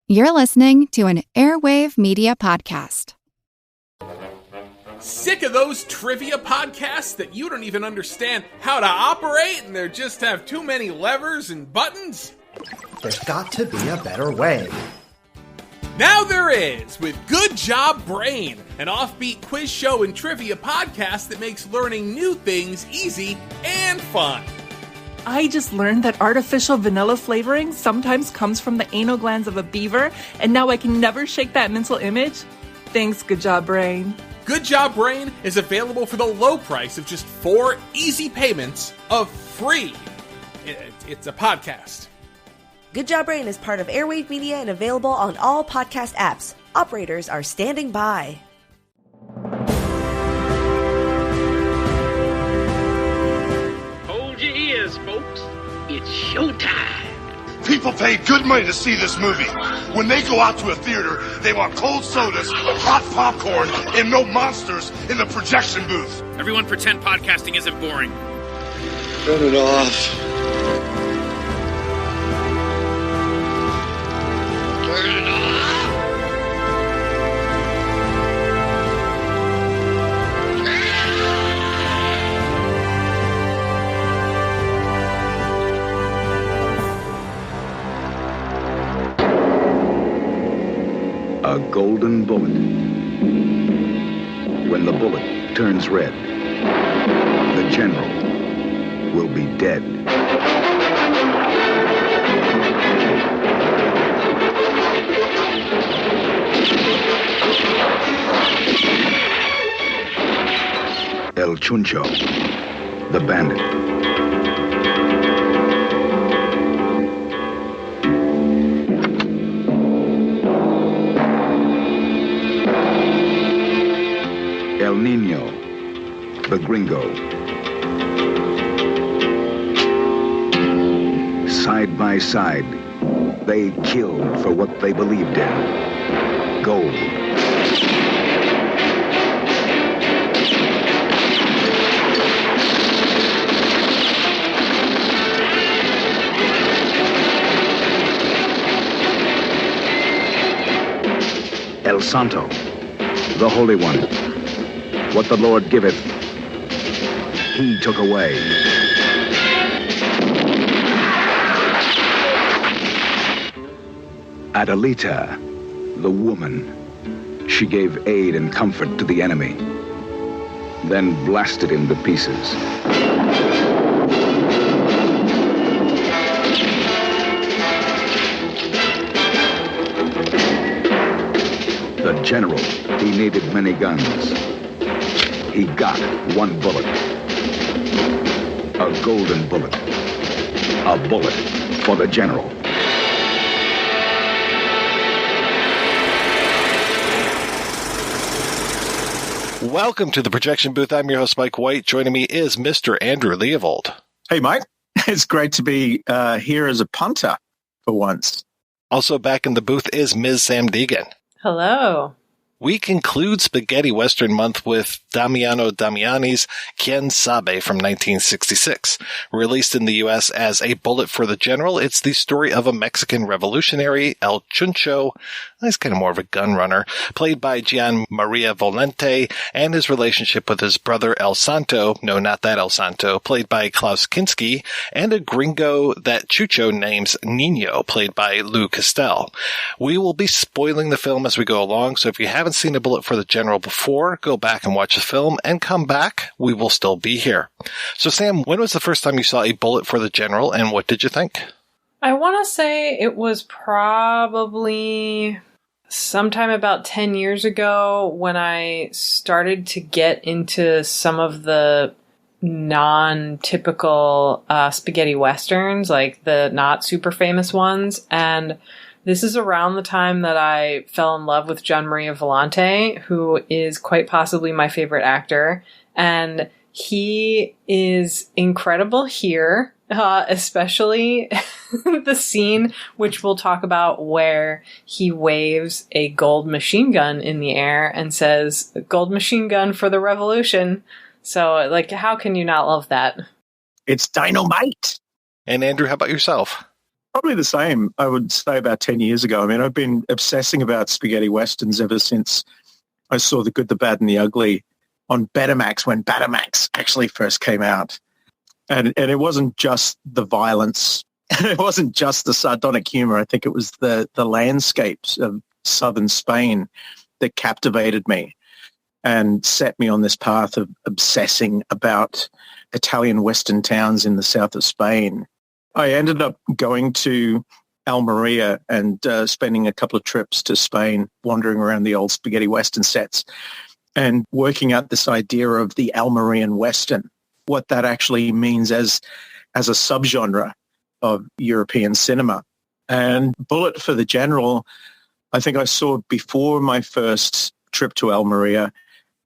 You're listening to an Airwave Media Podcast. Sick of those trivia podcasts that you don't even understand how to operate and they just have too many levers and buttons? There's got to be a better way. Now there is, with Good Job Brain, an offbeat quiz show and trivia podcast that makes learning new things easy and fun. I just learned that artificial vanilla flavoring sometimes comes from the anal glands of a beaver, and now I can never shake that mental image. Thanks, Good Job Brain. Good Job Brain is available for the low price of just 4 easy payments of free. It's a podcast. Good Job Brain is part of Airwave Media and available on all podcast apps. Operators are standing by. Hold your ears, folks. It's showtime. People pay good money to see this movie. When they go out to a theater, they want cold sodas, hot popcorn, and no monsters in the projection booth. Everyone pretend podcasting isn't boring. Turn it off. Turn it off. A golden bullet. When the bullet turns red, the general will be dead. El Chuncho, the bandit. El Nino, the gringo. Side by side, they killed for what they believed in. Gold. El Santo, the Holy One. What the Lord giveth, he took away. Adelita, the woman. She gave aid and comfort to the enemy, then blasted him to pieces. The general, he needed many guns. He got one bullet. A golden bullet. A bullet for the general. Welcome to the Projection Booth. I'm your host, Mike White. Joining me is Mr. Andrew Leavold. Hey, Mike. It's great to be here as a punter for once. Also back in the booth is Ms. Samm Deighan. Hello. We conclude Spaghetti Western Month with Damiano Damiani's Quien, Sabe from 1966. Released in the U.S. as A Bullet for the General, it's the story of a Mexican revolutionary, El Chuncho. He's kind of more of a gun runner, played by Gian Maria Volente, and his relationship with his brother El Santo, no, not that El Santo, played by Klaus Kinski, and a gringo that Chucho names Nino, played by Castel. We will be spoiling the film as we go along, so if you haven't seen A Bullet for the General before, go back and watch the film and come back. We will still be here. So Sam, when was the first time you saw A Bullet for the General, and what did you think? I want to say it was probably sometime about 10 years ago when I started to get into some of the non-typical spaghetti westerns, like the not super famous ones. And this is around the time that I fell in love with Gian Maria Volente, who is quite possibly my favorite actor. And he is incredible here, especially the scene, which we'll talk about, where he waves a gold machine gun in the air and says, "Gold machine gun for the revolution." So, like, how can you not love that? It's dynamite. And Andrew, how about yourself? Probably the same, I would say, about 10 years ago. I mean, I've been obsessing about spaghetti westerns ever since I saw The Good, the Bad, and the Ugly on Betamax when Betamax actually first came out. And it wasn't just the violence. It wasn't just the sardonic humor. I think it was the landscapes of southern Spain that captivated me and set me on this path of obsessing about Italian western towns in the south of Spain. I ended up going to Almeria and spending a couple of trips to Spain, wandering around the old spaghetti western sets and working out this idea of the Almerian western, what that actually means as a subgenre of European cinema. And Bullet for the General, I think I saw before my first trip to Almeria.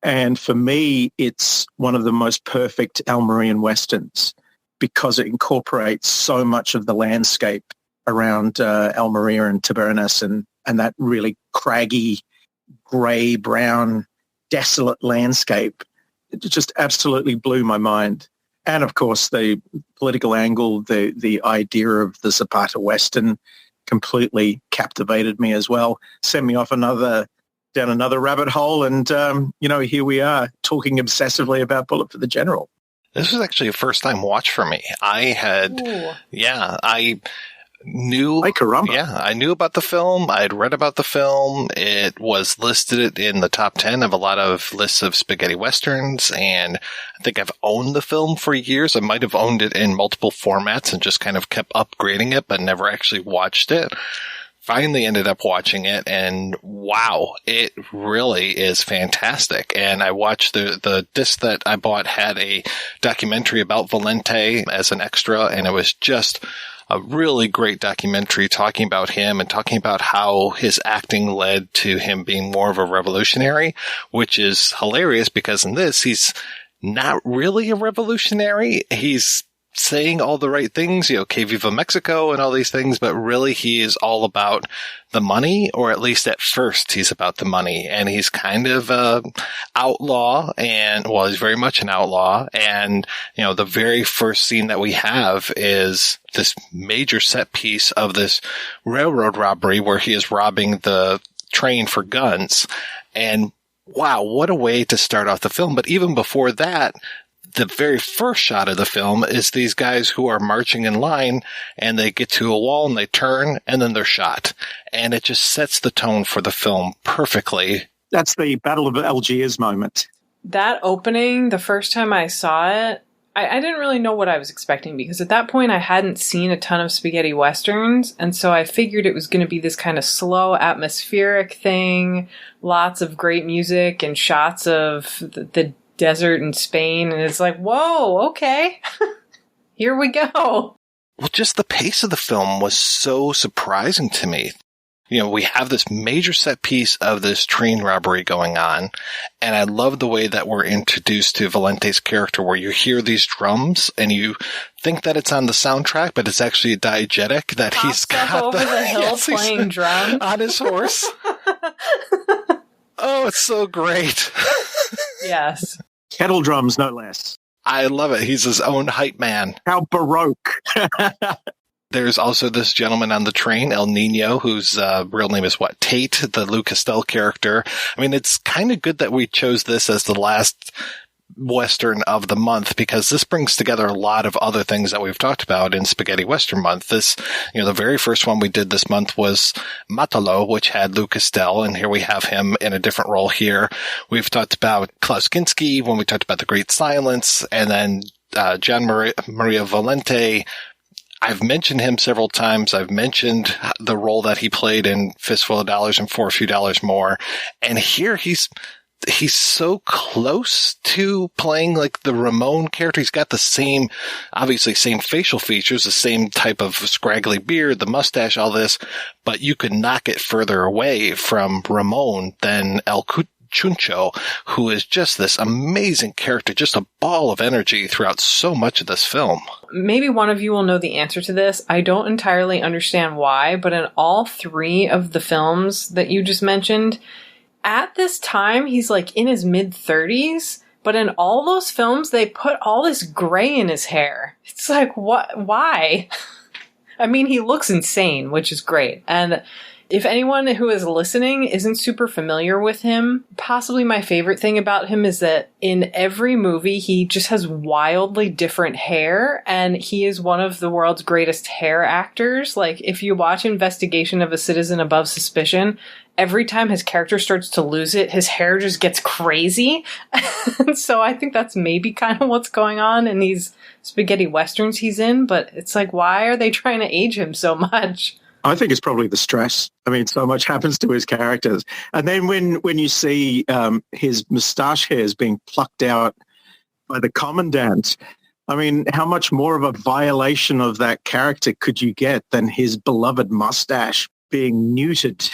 And for me, it's one of the most perfect Almerian westerns because it incorporates so much of the landscape around Almeria and Tabernas and that really craggy, grey, brown, desolate landscape. It just absolutely blew my mind. And of course, the political angle, the idea of the Zapata Western completely captivated me as well. Sent me off down another rabbit hole. And, here we are talking obsessively about Bullet for the General. This was actually a first-time watch for me. I knew about the film. I had read about the film. It was listed in the top 10 of a lot of lists of spaghetti westerns, and I think I've owned the film for years. I might have owned it in multiple formats and just kind of kept upgrading it, but never actually watched it. Finally ended up watching it, and wow, it really is fantastic. And I watched the disc that I bought had a documentary about Volente as an extra, and it was just a really great documentary talking about him and talking about how his acting led to him being more of a revolutionary, which is hilarious because in this, he's not really a revolutionary. He's saying all the right things, que viva Mexico and all these things, but really he is all about the money, or at least at first he's about the money. And he's kind of a outlaw, and he's very much an outlaw. And, the very first scene that we have is this major set piece of this railroad robbery where he is robbing the train for guns. And wow, what a way to start off the film. But even before that, the very first shot of the film is these guys who are marching in line, and they get to a wall and they turn and then they're shot. And it just sets the tone for the film perfectly. That's the Battle of Algiers moment. That opening, the first time I saw it, I didn't really know what I was expecting because at that point I hadn't seen a ton of spaghetti westerns. And so I figured it was going to be this kind of slow atmospheric thing, lots of great music and shots of the desert in Spain, and it's like, whoa, okay. Here we go. Well, just the pace of the film was so surprising to me. We have this major set piece of this train robbery going on, and I love the way that we're introduced to Volente's character, where you hear these drums and you think that it's on the soundtrack, but it's actually a diegetic that he's got over the hill playing drums on his horse. Oh, it's so great. Yes. Kettle drums, no less. I love it. He's his own hype man. How Baroque. There's also this gentleman on the train, El Nino, whose real name is Tate, the Lou Castel character. I mean, it's kind of good that we chose this as the last Western of the month, because this brings together a lot of other things that we've talked about in Spaghetti Western Month. This, the very first one we did this month was Matalo, which had Lou Castel, and here we have him in a different role here. We've talked about Klaus Kinski when we talked about The Great Silence, and then Gian Maria Volente. I've mentioned him several times. I've mentioned the role that he played in Fistful of Dollars and For a Few Dollars More. And here he's so close to playing like the Ramon character. He's got the same facial features, the same type of scraggly beard, the mustache, all this, but you could knock it further away from Ramon than El Chuncho, who is just this amazing character, just a ball of energy throughout so much of this film. Maybe one of you will know the answer to this. I don't entirely understand why, but in all three of the films that you just mentioned, at this time, he's like in his mid-30s, but in all those films, they put all this gray in his hair. It's like, what? Why? I mean, he looks insane, which is great. And if anyone who is listening isn't super familiar with him, possibly my favorite thing about him is that in every movie, he just has wildly different hair, and he is one of the world's greatest hair actors. Like, if you watch Investigation of a Citizen Above Suspicion, every time his character starts to lose it, his hair just gets crazy. So I think that's maybe kind of what's going on in these spaghetti westerns he's in, but it's like, why are they trying to age him so much? I think it's probably the stress. I mean, so much happens to his characters. And then when you see his moustache hairs being plucked out by the commandant, I mean, how much more of a violation of that character could you get than his beloved mustache being neutered?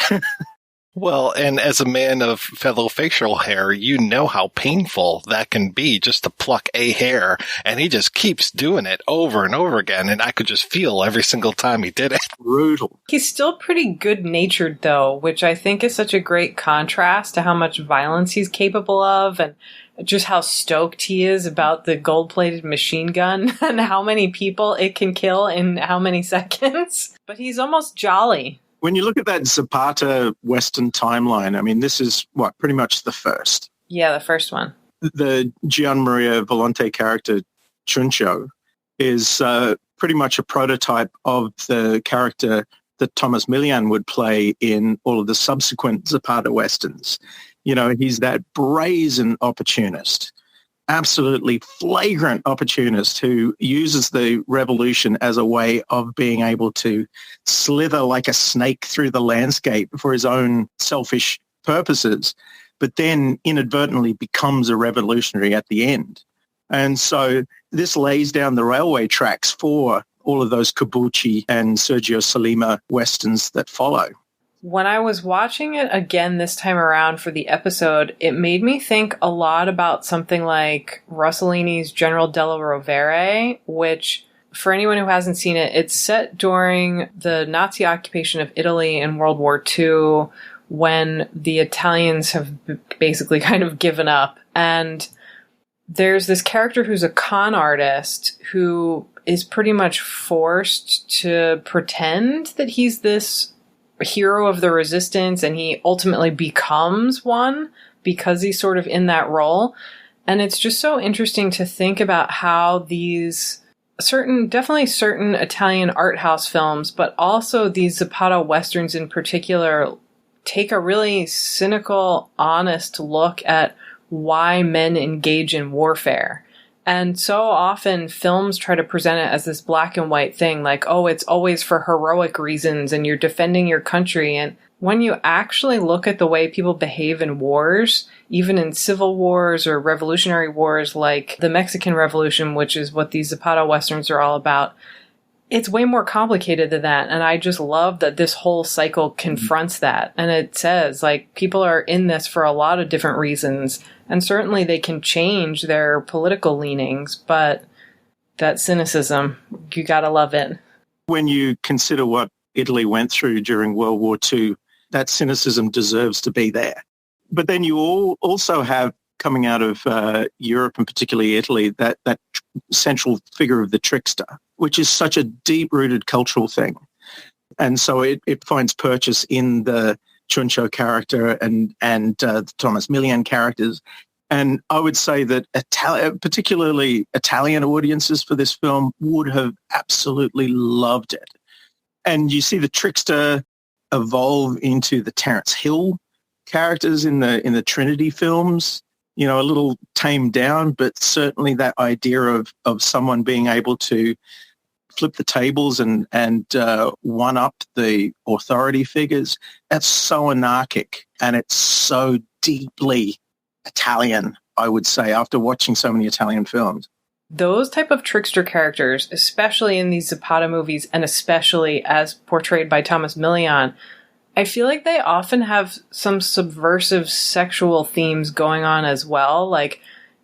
Well, and as a man of fellow facial hair, you know how painful that can be just to pluck a hair. And he just keeps doing it over and over again. And I could just feel every single time he did it. Brutal. He's still pretty good-natured, though, which I think is such a great contrast to how much violence he's capable of and just how stoked he is about the gold-plated machine gun and how many people it can kill in how many seconds. But he's almost jolly. When you look at that Zapata Western timeline, I mean, this is, pretty much the first. Yeah, the first one. The Gian Maria Volente character, Chuncho, is pretty much a prototype of the character that Thomas Milian would play in all of the subsequent Zapata Westerns. You know, he's that brazen opportunist, absolutely flagrant opportunist who uses the revolution as a way of being able to slither like a snake through the landscape for his own selfish purposes, but then inadvertently becomes a revolutionary at the end. And so this lays down the railway tracks for all of those Kabuchi and Sergio Salima Westerns that follow. When I was watching it again this time around for the episode, it made me think a lot about something like Rossellini's General della Rovere, which, for anyone who hasn't seen it, it's set during the Nazi occupation of Italy in World War II, when the Italians have basically kind of given up. And there's this character who's a con artist who is pretty much forced to pretend that he's this hero of the resistance, and he ultimately becomes one because he's sort of in that role. And it's just so interesting to think about how these definitely certain Italian art house films, but also these Zapata Westerns in particular, take a really cynical, honest look at why men engage in warfare. And so often films try to present it as this black and white thing, like, oh, it's always for heroic reasons and you're defending your country. And when you actually look at the way people behave in wars, even in civil wars or revolutionary wars like the Mexican Revolution, which is what these Zapata Westerns are all about, it's way more complicated than that. And I just love that this whole cycle confronts that. And it says, like, people are in this for a lot of different reasons. And certainly they can change their political leanings, but that cynicism, you gotta love it. When you consider what Italy went through during World War II, that cynicism deserves to be there. But then you also have, coming out of Europe and particularly Italy, that central figure of the trickster, which is such a deep-rooted cultural thing. And so it finds purchase in the Chuncho character and the Thomas Milian characters. And I would say that particularly Italian audiences for this film would have absolutely loved it. And you see the trickster evolve into the Terence Hill characters in the Trinity films, you know, a little tamed down, but certainly that idea of someone being able to flip the tables and one up the authority figures, that's so anarchic and it's so deeply Italian, I would say, after watching so many Italian films. Those type of trickster characters, especially in these Zapata movies and especially as portrayed by Thomas Milian, I feel like they often have some subversive sexual themes going on as well. Like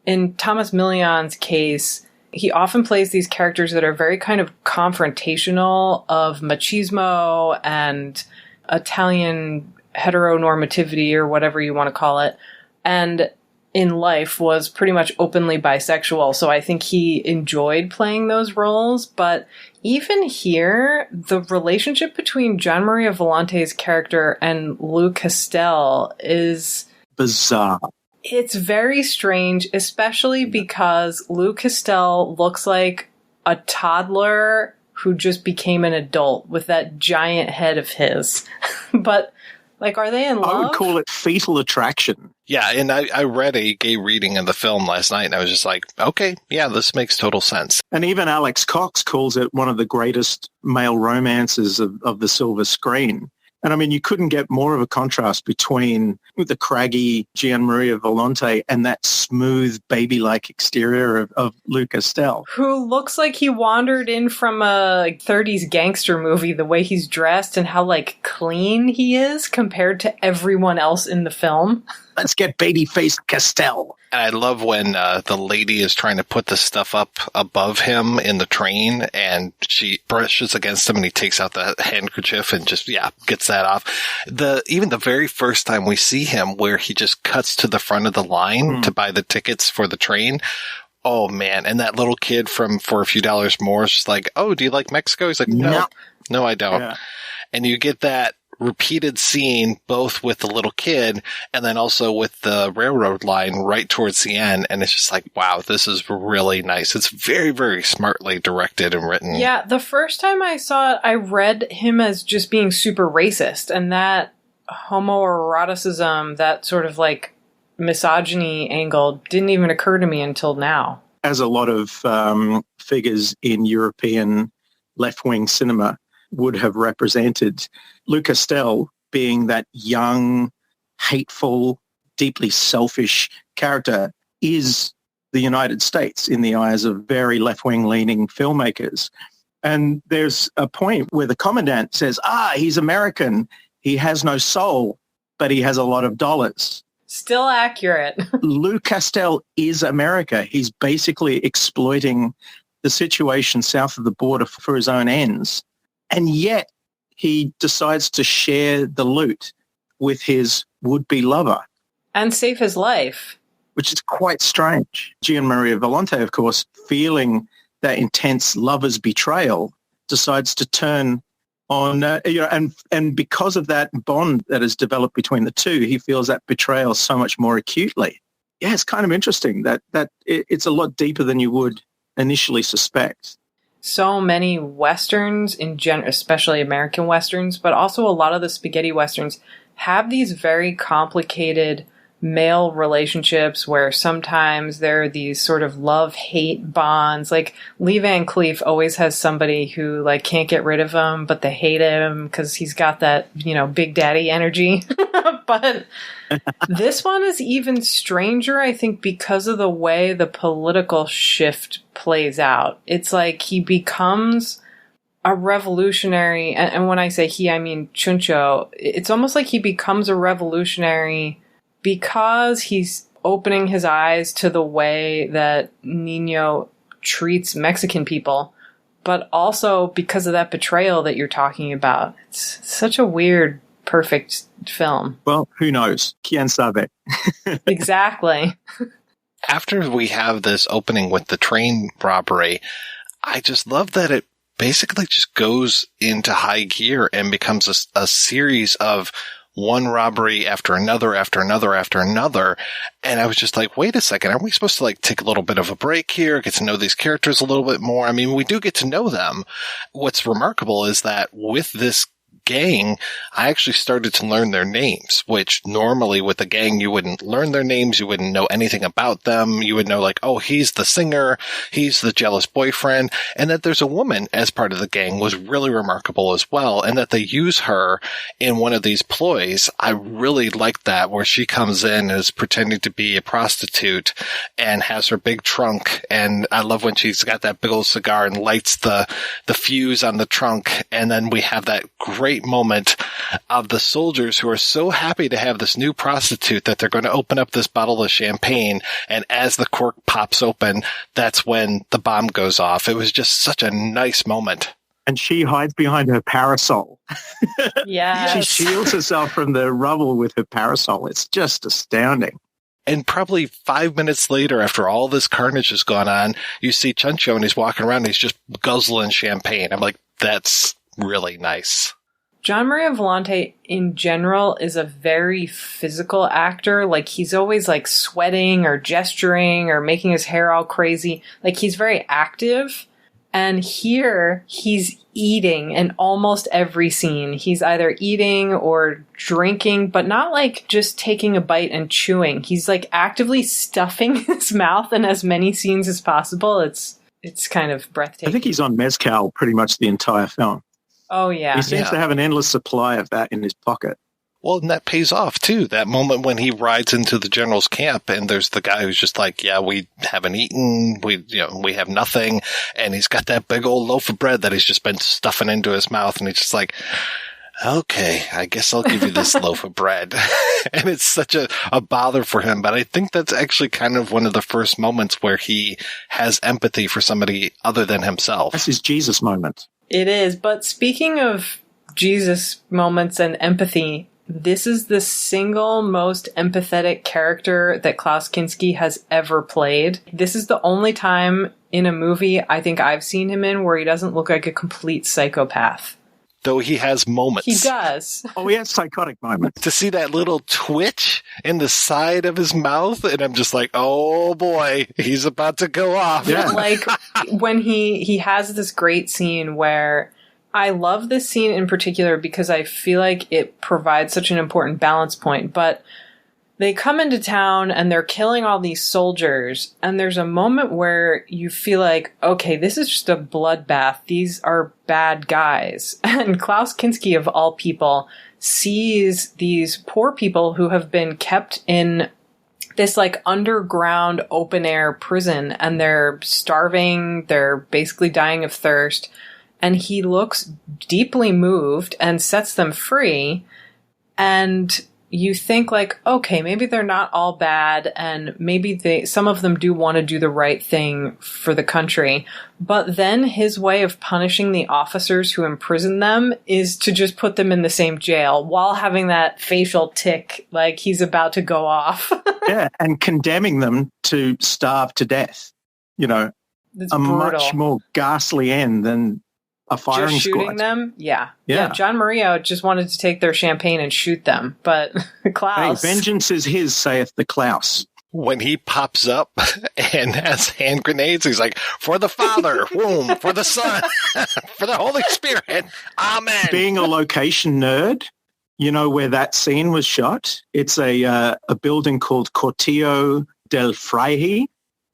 in Thomas Milian's case, he often plays these characters that are very kind of confrontational of machismo and Italian heteronormativity or whatever you want to call it. And in life was pretty much openly bisexual, so I think he enjoyed playing those roles. But even here, the relationship between Gian Maria Volente's character and Lou Castel is bizarre. It's very strange, especially because Lou Castel looks like a toddler who just became an adult with that giant head of his. But, like, are they in love? I would call it fetal attraction. Yeah, and I read a gay reading of the film last night, and I was just like, okay, yeah, this makes total sense. And even Alex Cox calls it one of the greatest male romances of the silver screen. And I mean, you couldn't get more of a contrast between the craggy Gian Maria Volente and that smooth, baby-like exterior of Lou Castel. Who looks like he wandered in from a 30s gangster movie, the way he's dressed and how, like, clean he is compared to everyone else in the film. Let's get baby-faced Castel. And I love when the lady is trying to put the stuff up above him in the train, and she brushes against him, and he takes out the handkerchief and just, gets that off. Even the very first time we see him, where he just cuts to the front of the line to buy the tickets for the train. Oh, man. And that little kid from For a Few Dollars More is just like, oh, do you like Mexico? He's like, no, I don't. Yeah. And you get that repeated scene both with the little kid and then also with the railroad line right towards the end, and it's just like, wow, this is really nice. It's very, very smartly directed and written. Yeah, the first time I saw it, I read him as just being super racist, and that homoeroticism, that sort of like misogyny angle didn't even occur to me until now. As a lot of figures in European left-wing cinema would have represented, Lou Castel being that young, hateful, deeply selfish character is the United States in the eyes of very left-wing leaning filmmakers. And there's a point where the commandant says, he's American, he has no soul, but he has a lot of dollars. Still accurate. Lou Castel is America. He's basically exploiting the situation south of the border for his own ends. And yet he decides to share the loot with his would-be lover. And save his life. Which is quite strange. Gian Maria Volente, of course, feeling that intense lover's betrayal, decides to turn on, and because of that bond that has developed between the two, he feels that betrayal so much more acutely. Yeah, it's kind of interesting that it's a lot deeper than you would initially suspect. So many Westerns, in general, especially American Westerns, but also a lot of the spaghetti Westerns, have these very complicated male relationships where sometimes there are these sort of love-hate bonds. Like, Lee Van Cleef always has somebody who, like, can't get rid of him, but they hate him because he's got that, big daddy energy. But this one is even stranger, I think, because of the way the political shift plays out. It's like he becomes a revolutionary, and when I say he, I mean Chuncho. It's almost like he becomes a revolutionary because he's opening his eyes to the way that Nino treats Mexican people, but also because of that betrayal that you're talking about. It's such a weird, perfect film. Well, who knows? Quien Sabe. Exactly. After we have this opening with the train robbery, I just love that it basically just goes into high gear and becomes a series of one robbery after another, after another, after another. And I was just like, wait a second, aren't we supposed to take a little bit of a break here, get to know these characters a little bit more? I mean, we do get to know them. What's remarkable is that with this gang, I actually started to learn their names, which normally with a gang, you wouldn't learn their names. You wouldn't know anything about them. You would know oh, he's the singer, he's the jealous boyfriend. And that there's a woman as part of the gang was really remarkable as well. And that they use her in one of these ploys. I really liked that, where she comes in as pretending to be a prostitute and has her big trunk. And I love when she's got that big old cigar and lights the fuse on the trunk. And then we have that great moment of the soldiers who are so happy to have this new prostitute that they're going to open up this bottle of champagne. And as the cork pops open, that's when the bomb goes off. It was just such a nice moment. And she hides behind her parasol. Yeah. She shields herself from the rubble with her parasol. It's just astounding. And probably 5 minutes later, after all this carnage has gone on, you see Chuncho and he's walking around and he's just guzzling champagne. I'm like, that's really nice. Gian Maria Volente, in general, is a very physical actor. Like, he's always, like, sweating or gesturing or making his hair all crazy. Like, he's very active. And here, he's eating in almost every scene. He's either eating or drinking, but not, like, just taking a bite and chewing. He's, like, actively stuffing his mouth in as many scenes as possible. It's kind of breathtaking. I think he's on mezcal pretty much the entire film. Oh, yeah. He seems to have an endless supply of that in his pocket. Well, and that pays off, too. That moment when he rides into the general's camp and there's the guy who's just like, yeah, we haven't eaten, we have nothing. And he's got that big old loaf of bread that he's just been stuffing into his mouth. And he's just like, okay, I guess I'll give you this loaf of bread. And it's such a bother for him. But I think that's actually kind of one of the first moments where he has empathy for somebody other than himself. That's his Jesus moment. It is. But speaking of Jesus moments and empathy, this is the single most empathetic character that Klaus Kinski has ever played. This is the only time in a movie I think I've seen him in where he doesn't look like a complete psychopath. Though he has moments. He does. Oh, he has psychotic moments. To see that little twitch in the side of his mouth, and I'm just like, oh boy, he's about to go off. Yeah. Like, when he has this great scene where I love this scene in particular because I feel like it provides such an important balance point, but they come into town and they're killing all these soldiers, and there's a moment where you feel like, okay, this is just a bloodbath. These are bad guys. And Klaus Kinski, of all people, sees these poor people who have been kept in this like underground open air prison, and they're starving, they're basically dying of thirst, and he looks deeply moved and sets them free. And you think like, okay, maybe they're not all bad, and maybe some of them do want to do the right thing for the country. But then his way of punishing the officers who imprison them is to just put them in the same jail while having that facial tick like he's about to go off. Yeah, and condemning them to starve to death. You know, it's a brutal. much more ghastly end than a firing just shooting squad. them? Yeah. Gian Maria just wanted to take their champagne and shoot them, but Klaus... Hey, vengeance is his, saith the Klaus. When he pops up and has hand grenades, he's like, for the Father, womb, for the Son, for the Holy Spirit, amen. Being a location nerd, you know where that scene was shot? It's a building called Cortillo del Fraile.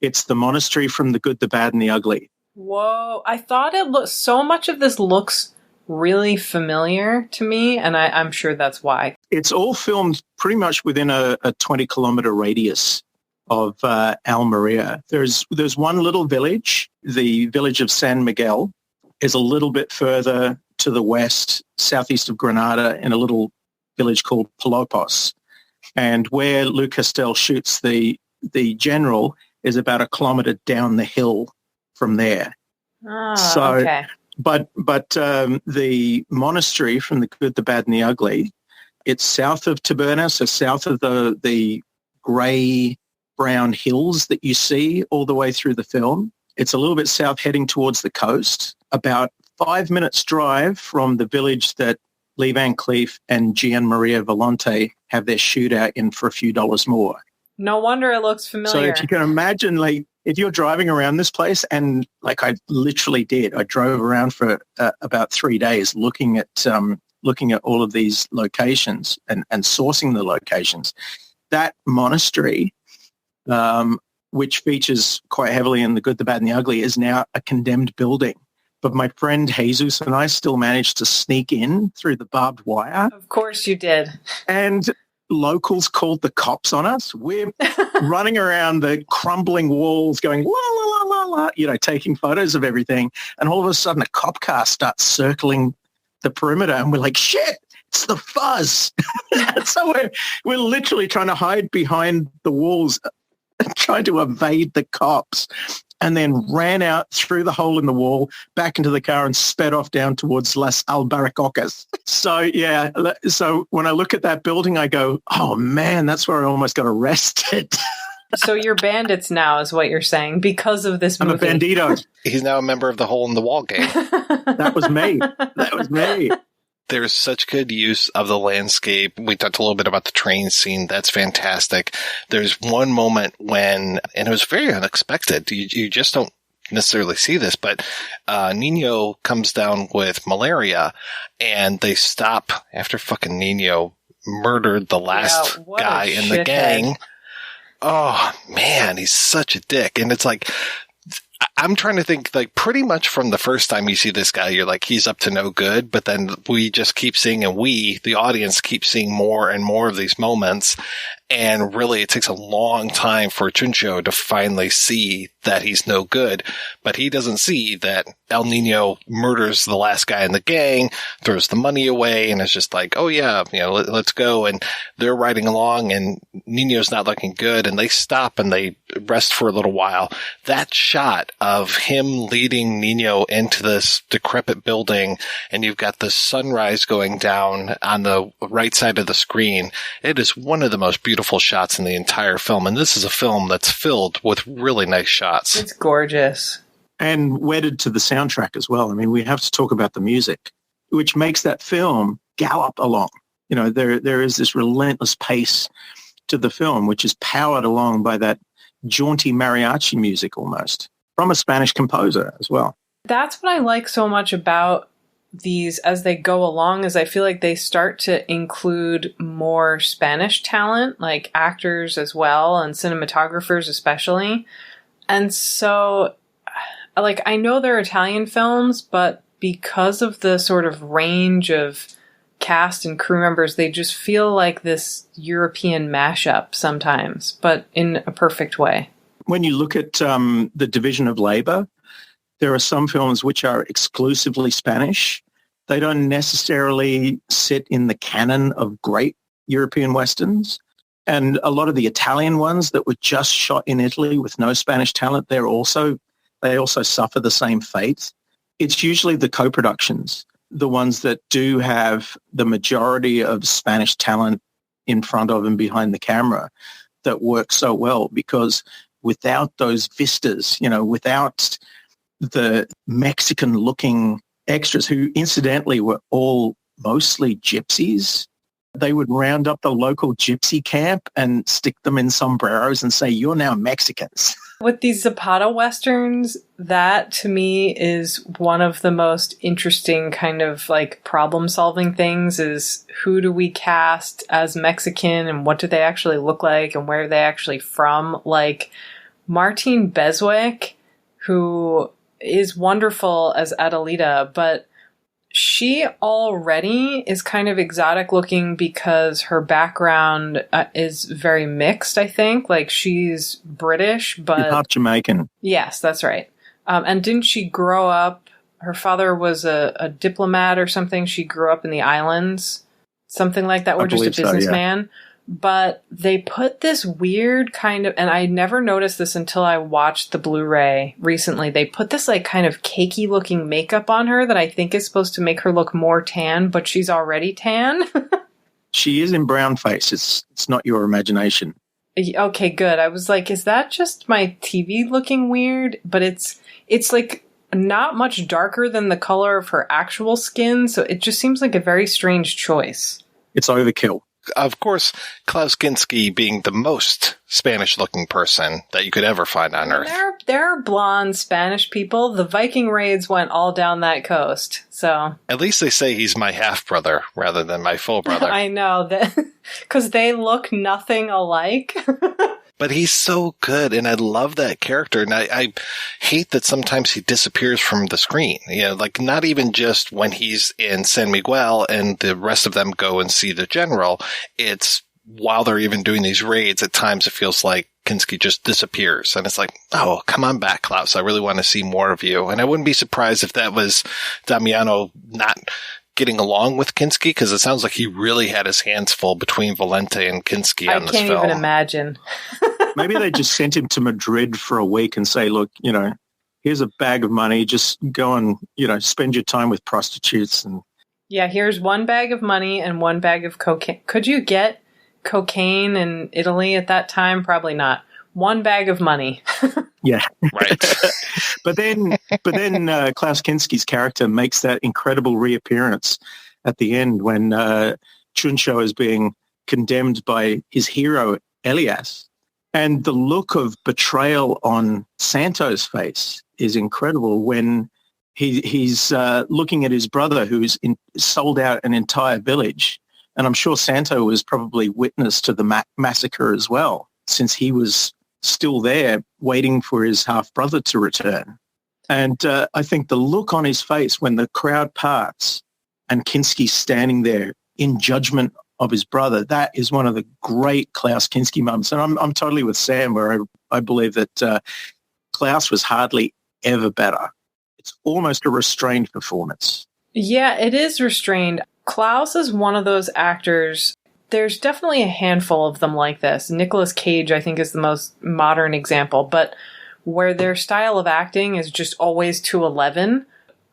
It's the monastery from The Good, the Bad, and the Ugly. Whoa, I thought it looked... So much of this looks really familiar to me, and I'm sure that's why. It's all filmed pretty much within a 20-kilometer radius of Almeria. There's one little village, the village of San Miguel, is a little bit further to the west, southeast of Granada, in a little village called Palopos. And where Lou Castel shoots the general is about a kilometer down the hill from there. Okay. But the monastery from The Good, the Bad, and the Ugly, it's south of Taberna, so south of the grey-brown hills that you see all the way through the film. It's a little bit south, heading towards the coast, about 5 minutes drive from the village that Lee Van Cleef and Gian Maria Volente have their shootout in for a few dollars more. No wonder it looks familiar. So if you can imagine, like, if you're driving around this place, and like I literally did, I drove around for about 3 days looking at all of these locations and sourcing the locations. That monastery, which features quite heavily in The Good, the Bad, and the Ugly, is now a condemned building. But my friend Jesus and I still managed to sneak in through the barbed wire. Of course you did. And locals called the cops on us. We're running around the crumbling walls going, la, la, la, la, la, you know, taking photos of everything. And all of a sudden a cop car starts circling the perimeter, and we're like, shit, it's the fuzz. So we're literally trying to hide behind the walls, trying to evade the cops. and then ran out through the hole in the wall, back into the car and sped off down towards Las Albarracocas. So, yeah, so when I look at that building, I go, oh, man, that's where I almost got arrested. So you're bandits now is what you're saying because of this movie. I'm a bandito. He's now a member of the Hole in the Wall gang. That was me. That was me. There's such good use of the landscape. We talked a little bit about the train scene. That's fantastic. There's one moment when, and it was very unexpected. You just don't necessarily see this, but Nino comes down with malaria and they stop after fucking Nino murdered the last guy in the gang. Oh man, he's such a dick. And it's like, I'm trying to think, like, pretty much from the first time you see this guy, you're like, he's up to no good. But then we just keep seeing, and we, the audience, keep seeing more and more of these moments. And really, it takes a long time for Chuncho to finally see that he's no good. But he doesn't see that El Nino murders the last guy in the gang, throws the money away, and is just like, oh yeah, let's go. And they're riding along, and Nino's not looking good, and they stop and they rest for a little while. That shot of him leading Nino into this decrepit building, and you've got the sunrise going down on the right side of the screen. It is one of the most beautiful shots in the entire film. And this is a film that's filled with really nice shots. It's gorgeous. And wedded to the soundtrack as well. I mean, we have to talk about the music, which makes that film gallop along. There is this relentless pace to the film, which is powered along by that jaunty mariachi music almost, from a Spanish composer as well. That's what I like so much about these as they go along, is I feel like they start to include more Spanish talent, like actors as well, and cinematographers especially. And so, like, I know they're Italian films, but because of the sort of range of cast and crew members, they just feel like this European mashup sometimes, but in a perfect way. When you look at the division of labor, there are some films which are exclusively Spanish. They don't necessarily sit in the canon of great European Westerns. And a lot of the Italian ones that were just shot in Italy with no Spanish talent, they also suffer the same fate. It's usually the co-productions, the ones that do have the majority of Spanish talent in front of and behind the camera, that work so well, because without those vistas, without the Mexican-looking extras, who incidentally were all mostly gypsies, they would round up the local gypsy camp and stick them in sombreros and say, you're now Mexicans. With these Zapata Westerns, that to me is one of the most interesting kind of like problem-solving things, is who do we cast as Mexican and what do they actually look like and where are they actually from? Like Martine Beswick, who is wonderful as Adelita, but she already is kind of exotic looking because her background is very mixed, I think. Like, she's British, but... She's half Jamaican. Yes, that's right. And didn't she grow up... Her father was a diplomat or something. She grew up in the islands. Something like that. Or just a businessman. Yeah. But they put this weird kind of, and I never noticed this until I watched the Blu-ray recently. They put this like kind of cakey looking makeup on her that I think is supposed to make her look more tan, but she's already tan. She is in brown face. It's not your imagination. Okay, good. I was like, is that just my TV looking weird? But it's like not much darker than the color of her actual skin. So it just seems like a very strange choice. It's overkill. Of course, Klaus Kinski being the most Spanish-looking person that you could ever find on Earth. There are blonde Spanish people. The Viking raids went all down that coast, so... At least they say he's my half-brother rather than my full brother. I know, because they look nothing alike. But he's so good, and I love that character. And I hate that sometimes he disappears from the screen. Like not even just when he's in San Miguel and the rest of them go and see the general. It's while they're even doing these raids, at times it feels like Kinski just disappears. And it's like, oh, come on back, Klaus. I really want to see more of you. And I wouldn't be surprised if that was Damiano not getting along with Kinski, because it sounds like he really had his hands full between Volente and Kinski on this film. I can't even imagine. Maybe they just sent him to Madrid for a week and say, look, here's a bag of money. Just go and, spend your time with prostitutes. And yeah, here's one bag of money and one bag of cocaine. Could you get cocaine in Italy at that time? Probably not. One bag of money. Yeah. Right. But then Klaus Kinski's character makes that incredible reappearance at the end when Chuncho is being condemned by his hero, Elias. And the look of betrayal on Santo's face is incredible when he's looking at his brother who's sold out an entire village. And I'm sure Santo was probably witness to the massacre as well, since he was still there waiting for his half-brother to return. And I think the look on his face when the crowd parts and Kinski's standing there in judgment of his brother, that is one of the great Klaus Kinski moments. And I'm totally with Sam, where I believe that Klaus was hardly ever better. It's almost a restrained performance. Yeah, it is restrained. Klaus is one of those actors. There's definitely a handful of them like this. Nicolas Cage, I think, is the most modern example, but where their style of acting is just always to 11.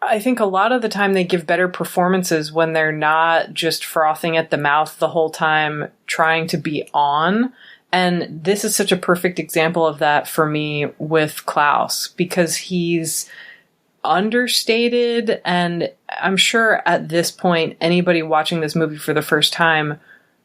I think a lot of the time they give better performances when they're not just frothing at the mouth the whole time, trying to be on. And this is such a perfect example of that for me with Klaus, because he's understated. And I'm sure at this point, anybody watching this movie for the first time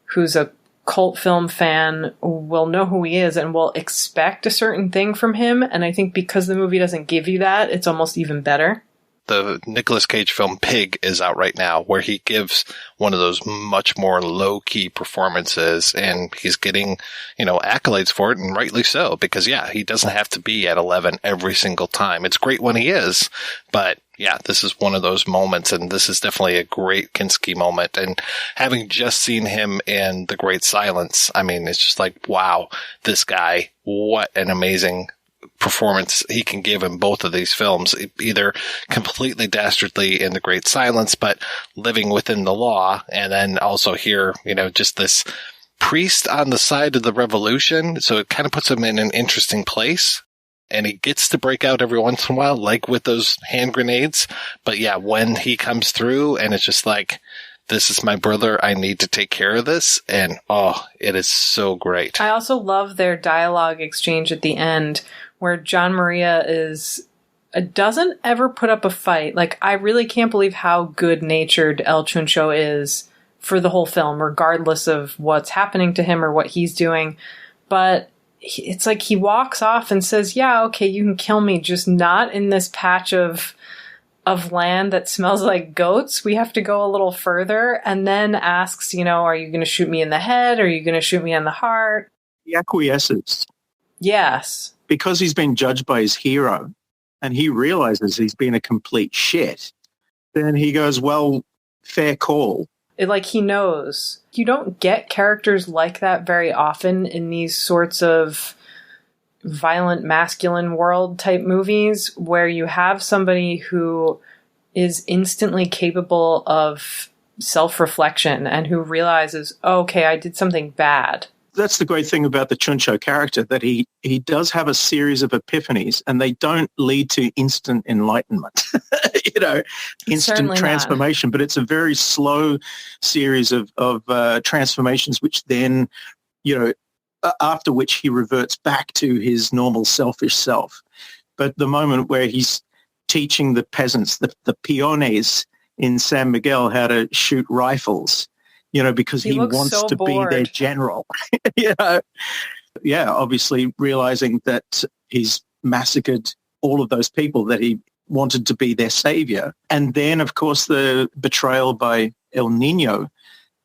who's a cult film fan will know who he is and will expect a certain thing from him. And I think because the movie doesn't give you that, it's almost even better. The Nicolas Cage film Pig is out right now, where he gives one of those much more low-key performances, and he's getting, accolades for it, and rightly so, because, yeah, he doesn't have to be at 11 every single time. It's great when he is, but, yeah, this is one of those moments, and this is definitely a great Kinski moment. And having just seen him in The Great Silence, I mean, it's just like, wow, this guy, what an amazing performance he can give in both of these films, either completely dastardly in The Great Silence, but living within the law. And then also here, just this priest on the side of the revolution. So it kind of puts him in an interesting place. And he gets to break out every once in a while, like with those hand grenades. But yeah, when he comes through and it's just like, this is my brother, I need to take care of this. And it is so great. I also love their dialogue exchange at the end, where Gian Maria doesn't ever put up a fight. Like, I really can't believe how good-natured El Chuncho is for the whole film, regardless of what's happening to him or what he's doing. But it's like he walks off and says, yeah, okay, you can kill me, just not in this patch of land that smells like goats. We have to go a little further. And then asks, are you going to shoot me in the head? Are you going to shoot me in the heart? He acquiesces. Yes. Because he's been judged by his hero and he realizes he's been a complete shit, then he goes, well, fair call. He knows. You don't get characters like that very often in these sorts of violent masculine world type movies, where you have somebody who is instantly capable of self-reflection and who realizes, okay, I did something bad. That's the great thing about the Chuncho character, that he does have a series of epiphanies, and they don't lead to instant enlightenment, instant Certainly transformation. not. But it's a very slow series of transformations, which then, after which he reverts back to his normal selfish self. But the moment where he's teaching the peasants, the peones in San Miguel, how to shoot rifles, because he wants to be their general. Obviously realizing that he's massacred all of those people that he wanted to be their savior. And then, of course, the betrayal by El Nino.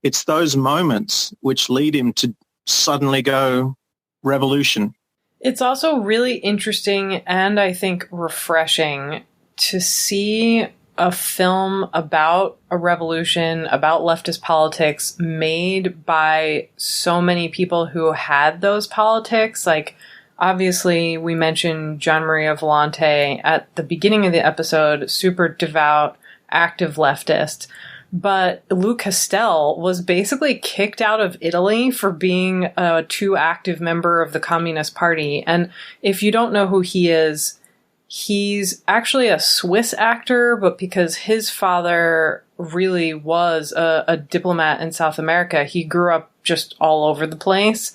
It's those moments which lead him to suddenly go revolution. It's also really interesting and I think refreshing to see a film about a revolution, about leftist politics, made by so many people who had those politics. Like, obviously, we mentioned Gian Maria Volente at the beginning of the episode, super devout, active leftist. But Luke Castel was basically kicked out of Italy for being a too active member of the Communist Party. And if you don't know who he is, he's actually a Swiss actor, but because his father really was a diplomat in South America, he grew up just all over the place.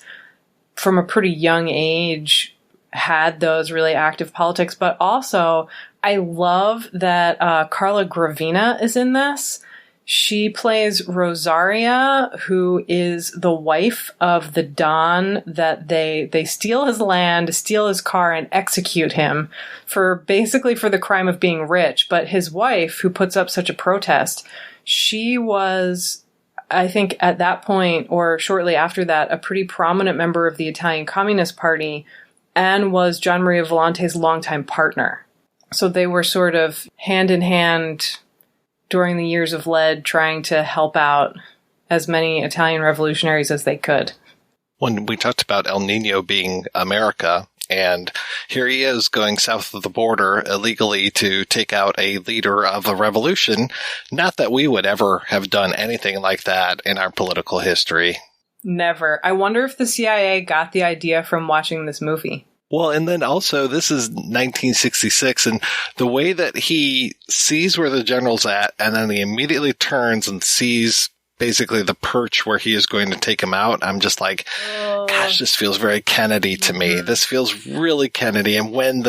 From a pretty young age, had those really active politics. But also, I love that Carla Gravina is in this. She plays Rosaria, who is the wife of the Don that they steal his land, steal his car, and execute him for the crime of being rich. But his wife, who puts up such a protest, she was, I think at that point or shortly after that, a pretty prominent member of the Italian Communist Party and was Gian Maria Volente's longtime partner. So they were sort of hand in hand during the years of lead, trying to help out as many Italian revolutionaries as they could. When we talked about El Nino being America, and here he is going south of the border illegally to take out a leader of a revolution, not that we would ever have done anything like that in our political history. Never. I wonder if the CIA got the idea from watching this movie. Well, and then also, this is 1966, and the way that he sees where the general's at, and then he immediately turns and sees basically the perch where he is going to take him out, I'm just like, gosh, this feels very Kennedy to me. This feels really Kennedy. And when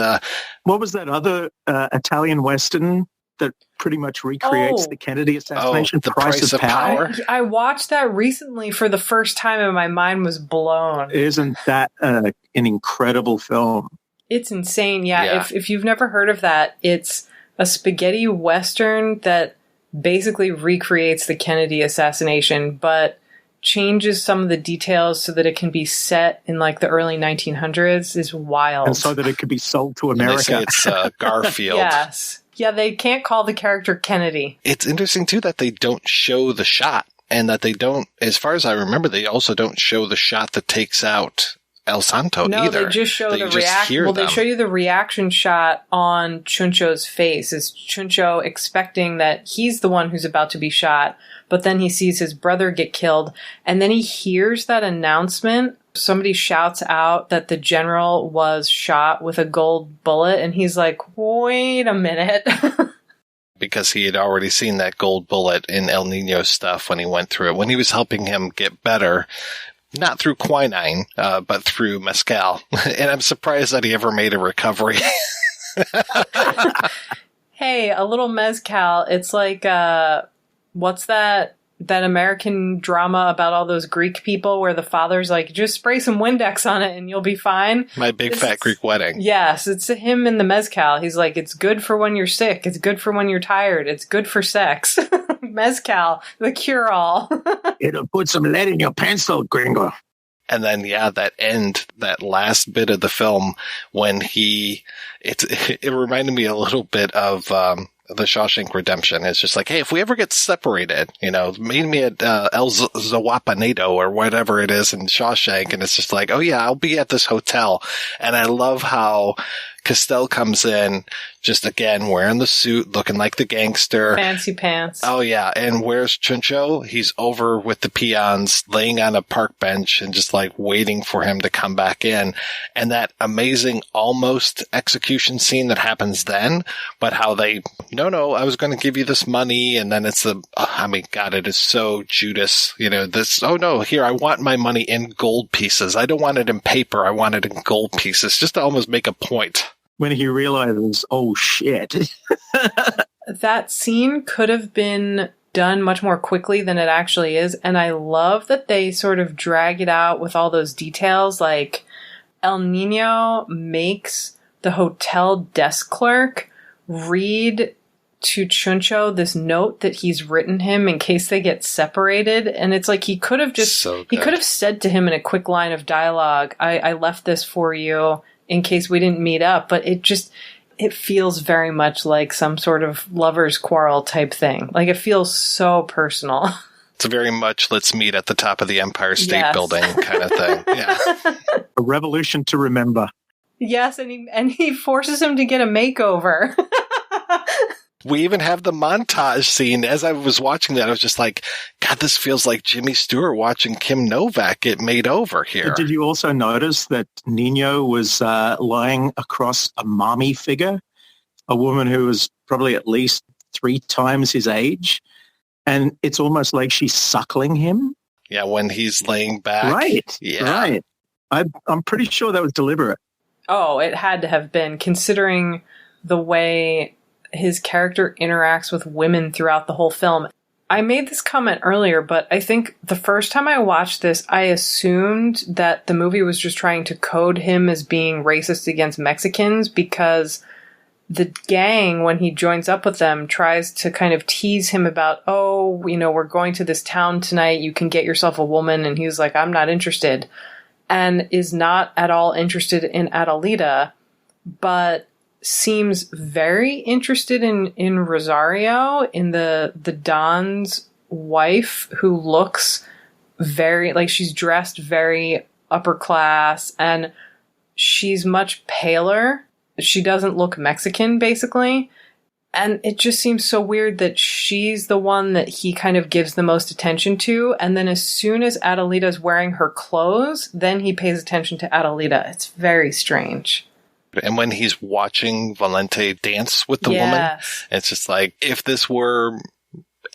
what was that other Italian Western that pretty much recreates the Kennedy assassination? The Price of Power? I watched that recently for the first time and my mind was blown. Isn't that an incredible film? It's insane. Yeah. If you've never heard of that, it's a spaghetti Western that basically recreates the Kennedy assassination, but changes some of the details so that it can be set in like the early 1900s is wild. And so that it could be sold to America. And they say it's Garfield. Yes. Yeah, they can't call the character Kennedy. It's interesting, too, that they don't show the shot, and that they don't, as far as I remember, they also don't show the shot that takes out El Santo either. No, they just show the reaction. Well, they show you the reaction shot on Chuncho's face. Is Chuncho expecting that he's the one who's about to be shot, but then he sees his brother get killed, and then he hears that announcement. Somebody shouts out that the general was shot with a gold bullet, and he's like, wait a minute. Because he had already seen that gold bullet in El Nino's stuff when he went through it, when he was helping him get better. Not through quinine, but through mezcal. And I'm surprised that he ever made a recovery. Hey, a little mezcal. It's like, what's that American drama about all those Greek people where the father's like, just spray some Windex on it and you'll be fine? My Big Fat Greek Wedding. Yes, it's him in the mezcal. He's like, it's good for when you're sick. It's good for when you're tired. It's good for sex. Mezcal, the cure-all. It'll put some lead in your pencil, gringo. And then, that last bit of the film when it reminded me a little bit of the Shawshank Redemption. It's just like, hey, if we ever get separated, meet me at El Zawapanado or whatever it is in Shawshank, and it's just like, oh yeah, I'll be at this hotel. And I love how Castel comes in, just again, wearing the suit, looking like the gangster. Fancy pants. Oh, yeah. And where's Chuncho? He's over with the peons, laying on a park bench and just like waiting for him to come back in. And that amazing almost execution scene that happens then, but how they, no, I was going to give you this money. And then it's God, it is so Judas, oh no, here, I want my money in gold pieces. I don't want it in paper. I want it in gold pieces, just to almost make a point. When he realizes, oh shit. That scene could have been done much more quickly than it actually is. And I love that they sort of drag it out with all those details. Like El Nino makes the hotel desk clerk read to Chuncho this note that he's written him in case they get separated. And it's like he could have said to him in a quick line of dialogue, I left this for you in case we didn't meet up, but it feels very much like some sort of lover's quarrel type thing. Like it feels so personal. It's very much let's meet at the top of the Empire State Building kind of thing. Yeah. A revolution to remember. Yes, and he forces him to get a makeover. We even have the montage scene. As I was watching that, I was just like, God, this feels like Jimmy Stewart watching Kim Novak get made over here. Did you also notice that Nino was lying across a mommy figure, a woman who was probably at least 3 times his age? And it's almost like she's suckling him. Yeah, when he's laying back. Right, yeah. right. I'm pretty sure that was deliberate. Oh, it had to have been, considering the way his character interacts with women throughout the whole film. I made this comment earlier, but I think the first time I watched this, I assumed that the movie was just trying to code him as being racist against Mexicans, because the gang, when he joins up with them, tries to kind of tease him about, oh, you know, we're going to this town tonight, you can get yourself a woman. And he's like, I'm not interested, and is not at all interested in Adelita, but seems very interested in Rosario, in the Don's wife, who looks very, like, she's dressed very upper class, and she's much paler. She doesn't look Mexican, basically. And it just seems so weird that she's the one that he kind of gives the most attention to. And then as soon as Adelita's wearing her clothes, then he pays attention to Adelita. It's very strange. And when he's watching Volente dance with the woman, it's just like, if this were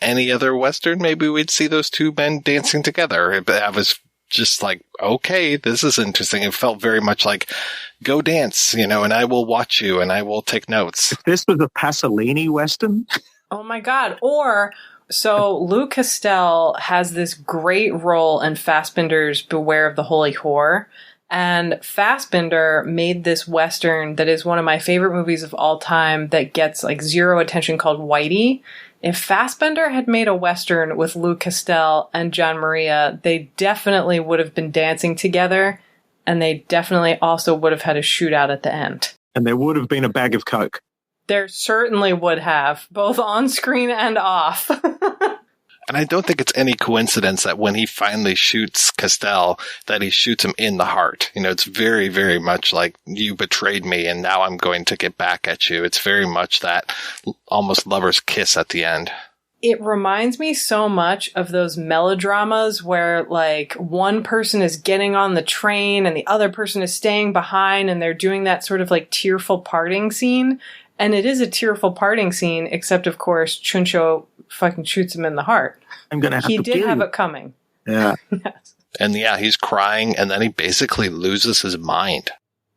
any other Western, maybe we'd see those two men dancing together. But I was just like, okay, this is interesting. It felt very much like, go dance, you know, and I will watch you and I will take notes. If this was a Pasolini Western. Oh my God. Or, so Lou Castel has this great role in Fassbinder's Beware of the Holy Whore. And Fassbinder made this Western that is one of my favorite movies of all time that gets like zero attention, called Whitey. If Fassbinder had made a Western with Lou Castel and Gian Maria, they definitely would have been dancing together, and they definitely also would have had a shootout at the end. And there would have been a bag of Coke. There certainly would have, both on screen and off. And I don't think it's any coincidence that when he finally shoots Castel, that he shoots him in the heart. You know, it's very, very much like, you betrayed me and now I'm going to get back at you. It's very much that almost lover's kiss at the end. It reminds me so much of those melodramas where, like, one person is getting on the train and the other person is staying behind, and they're doing that sort of like tearful parting scene. And it is a tearful parting scene, except of course Chuncho fucking shoots him in the heart. I'm gonna have he to did have it coming. Yeah. Yes. And yeah, he's crying, and then he basically loses his mind.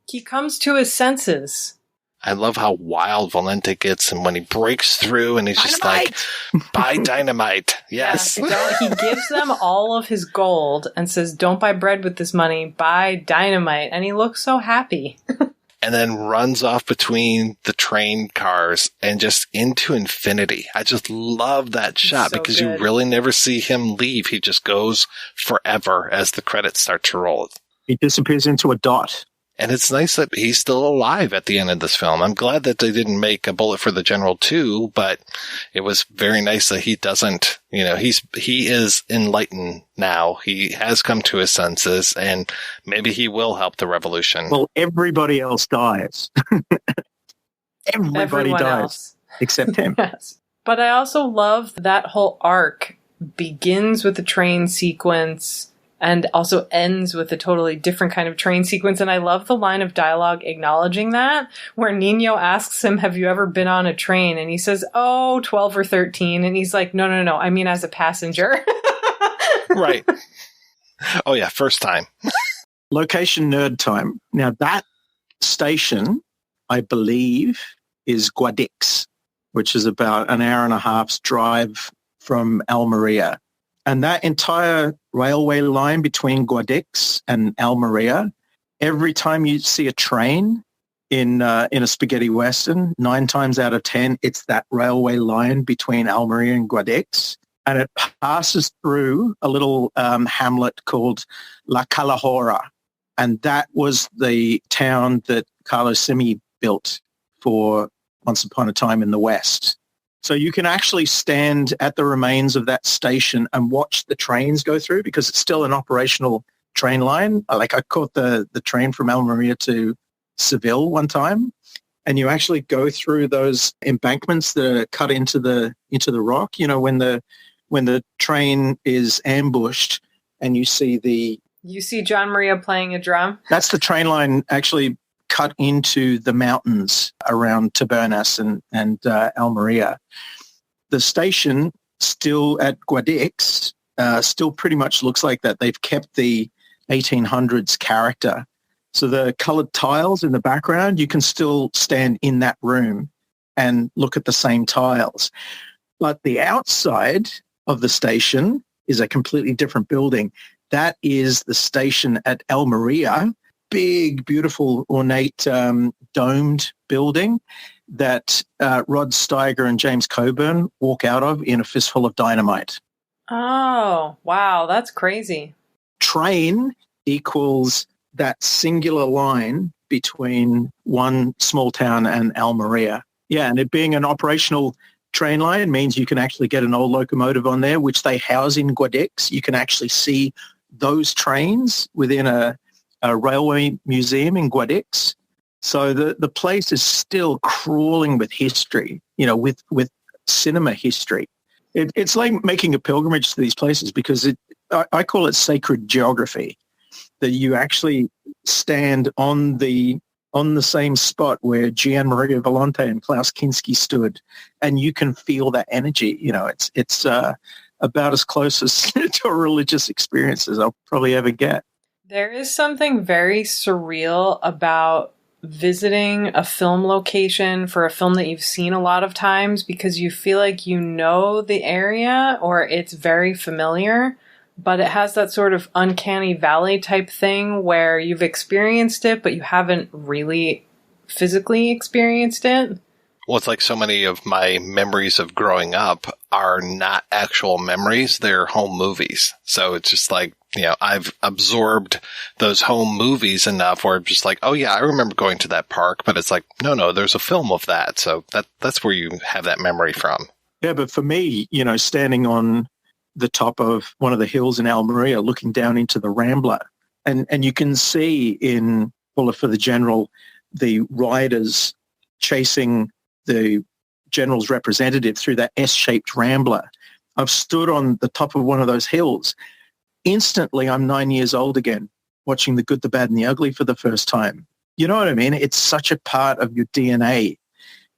He comes to his senses. I love how wild Volente gets, and when he breaks through and he's Dynamite! just like, buy dynamite. Yes. Yeah, he gives them all of his gold and says, don't buy bread with this money, buy dynamite. And he looks so happy. And then runs off between the train cars and just into infinity. I just love that shot so because good. you really never see him leave. He just goes forever as the credits start to roll. He disappears into a dot. And it's nice that he's still alive at the end of this film. I'm glad that they didn't make A Bullet for the General 2, but it was very nice that he doesn't, you know, he is enlightened now. He has come to his senses, and maybe he will help the revolution. Well, everybody else dies. Everybody dies. Else. Except him. Yes. But I also love that whole arc begins with the train sequence and also ends with a totally different kind of train sequence. And I love the line of dialogue acknowledging that, where Nino asks him, have you ever been on a train? And he says, 12 or 13. And he's like, no, I mean as a passenger. Right. Oh yeah, first time. Location nerd time. Now that station, I believe, is Guadix, which is about an hour and a half's drive from Almeria. And that entire railway line between Guadix and Almeria, every time you see a train in a spaghetti western, 9 times out of 10, it's that railway line between Almeria and Guadix. And it passes through a little hamlet called La Calahorra. And that was the town that Carlo Simi built for Once Upon a Time in the West. So you can actually stand at the remains of that station and watch the trains go through, because it's still an operational train line. Like I caught the train from Almeria to Seville one time, and you actually go through those embankments that are cut into the rock. You know, when the train is ambushed and you see Gian Maria playing a drum. That's the train line actually cut into the mountains around Tabernas and Almeria. The station still at Guadix still pretty much looks like that. They've kept the 1800s character. So the colored tiles in the background, you can still stand in that room and look at the same tiles. But the outside of the station is a completely different building. That is the station at Almeria, big, beautiful, ornate, domed building that Rod Steiger and James Coburn walk out of in a fistful of dynamite. Oh, wow, that's crazy. Train equals that singular line between one small town and Almeria. Yeah, and it being an operational train line means you can actually get an old locomotive on there, which they house in Guadix. You can actually see those trains within a railway museum in Guadix. So the place is still crawling with history, you know, with cinema history. It's like making a pilgrimage to these places because I call it sacred geography, that you actually stand on the same spot where Gian Maria Volente and Klaus Kinski stood, and you can feel that energy. You know, it's about as close as to a religious experience as I'll probably ever get. There is something very surreal about visiting a film location for a film that you've seen a lot of times because you feel like you know the area or it's very familiar, but it has that sort of uncanny valley type thing where you've experienced it, but you haven't really physically experienced it. Well, it's like so many of my memories of growing up are not actual memories. They're home movies. So it's just like, you know, I've absorbed those home movies enough where I'm just like, oh yeah, I remember going to that park, but it's like, no, there's a film of that. So that's where you have that memory from. Yeah, but for me, you know, standing on the top of one of the hills in Almeria, looking down into the Rambla, and you can see in Bullet for the General, the riders chasing the general's representative through that S-shaped Rambla. I've stood on the top of one of those hills. Instantly, I'm 9 years old again, watching The Good, the Bad, and the Ugly for the first time. You know what I mean? It's such a part of your DNA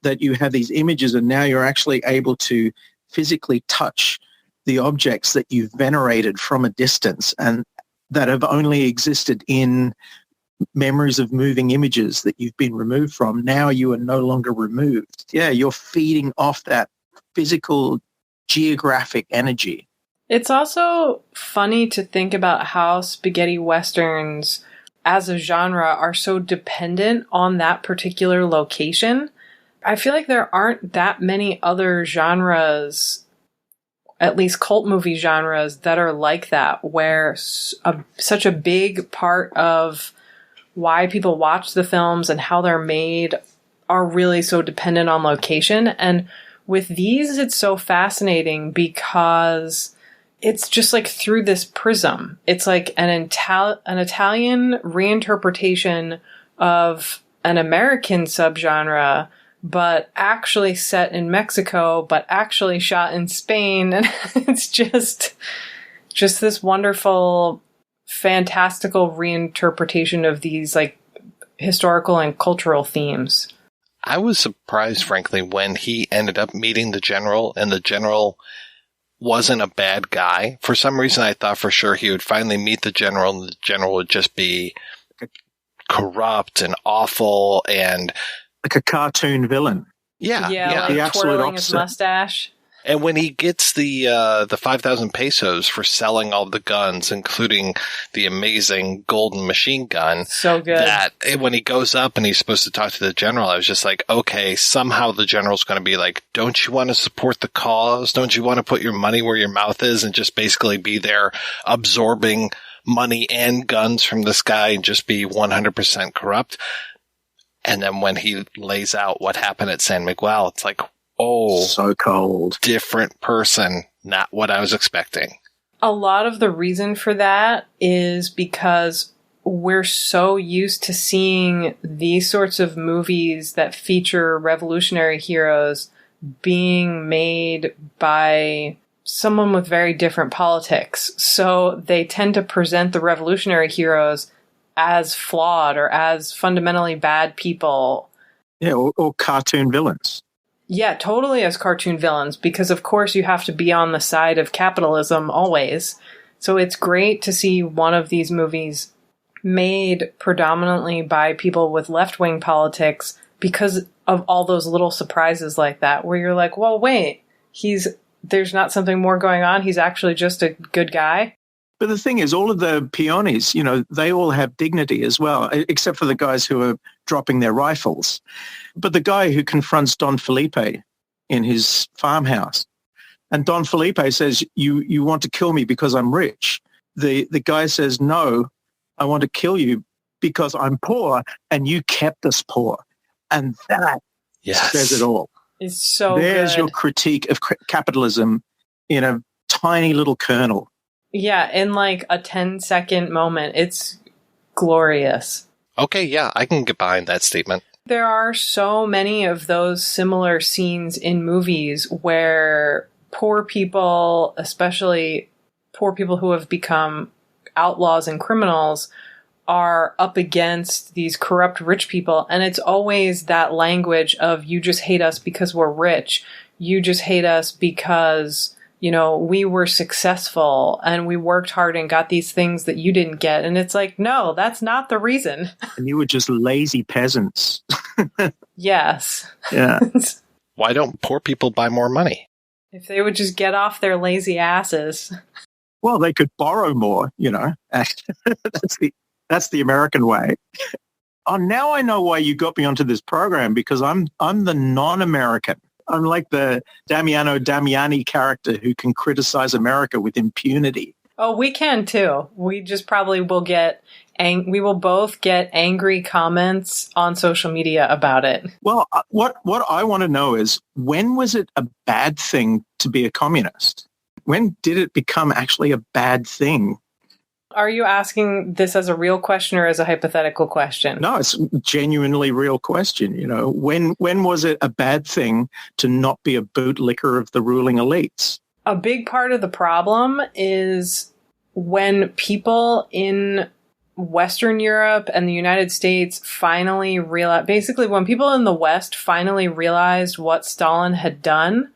that you have these images, and now you're actually able to physically touch the objects that you've venerated from a distance and that have only existed in memories of moving images that you've been removed from. Now you are no longer removed. Yeah, you're feeding off that physical geographic energy. It's also funny to think about how spaghetti westerns as a genre are so dependent on that particular location. I feel like there aren't that many other genres, at least cult movie genres, that are like that, where such a big part of why people watch the films and how they're made are really so dependent on location. And with these, it's so fascinating because it's just like through this prism. It's like an Italian reinterpretation of an American subgenre, but actually set in Mexico, but actually shot in Spain. And it's just this wonderful, fantastical reinterpretation of these like historical and cultural themes. I was surprised, frankly, when he ended up meeting the general and the general wasn't a bad guy. For some reason, I thought for sure he would finally meet the general and the general would just be corrupt and awful and like a cartoon villain. Yeah. Like the absolute twirling opposite. his mustache. And when he gets the 5,000 pesos for selling all the guns, including the amazing golden machine gun, so good. That when he goes up and he's supposed to talk to the general, I was just like, okay, somehow the general's going to be like, don't you want to support the cause? Don't you want to put your money where your mouth is and just basically be there absorbing money and guns from this guy and just be 100% corrupt? And then when he lays out what happened at San Miguel, it's like, oh, so cold. Different person. Not what I was expecting. A lot of the reason for that is because we're so used to seeing these sorts of movies that feature revolutionary heroes being made by someone with very different politics. So they tend to present the revolutionary heroes as flawed or as fundamentally bad people. Yeah, or cartoon villains. Yeah, totally as cartoon villains, because of course you have to be on the side of capitalism always. So it's great to see one of these movies made predominantly by people with left-wing politics because of all those little surprises like that, where you're like, well, wait, there's not something more going on. He's actually just a good guy. But the thing is, all of the peones, they all have dignity as well, except for the guys who are dropping their rifles. But the guy who confronts Don Felipe in his farmhouse, and Don Felipe says, you want to kill me because I'm rich. The guy says, no, I want to kill you because I'm poor and you kept us poor. And that says it all. It's so There's good. your critique of capitalism in a tiny little kernel. Yeah, in like a 10-second moment. It's glorious. Okay, yeah, I can get behind that statement. There are so many of those similar scenes in movies where poor people, especially poor people who have become outlaws and criminals, are up against these corrupt rich people. And it's always that language of, you just hate us because we're rich. You just hate us because, we were successful and we worked hard and got these things that you didn't get. And it's like, no, that's not the reason. And you were just lazy peasants. Yes. Yeah. Why don't poor people buy more money? If they would just get off their lazy asses. Well, they could borrow more, That's the American way. Oh, now I know why you got me onto this program, because I'm the non-American. I'm like the Damiano Damiani character who can criticize America with impunity. Oh, we can too. We just probably will we will both get angry comments on social media about it. Well, what I want to know is, when was it a bad thing to be a communist? When did it become actually a bad thing? Are you asking this as a real question or as a hypothetical question? No, it's a genuinely real question. When was it a bad thing to not be a bootlicker of the ruling elites? A big part of the problem is when people in Western Europe and the United States finally realized, basically when people in the West finally realized what Stalin had done,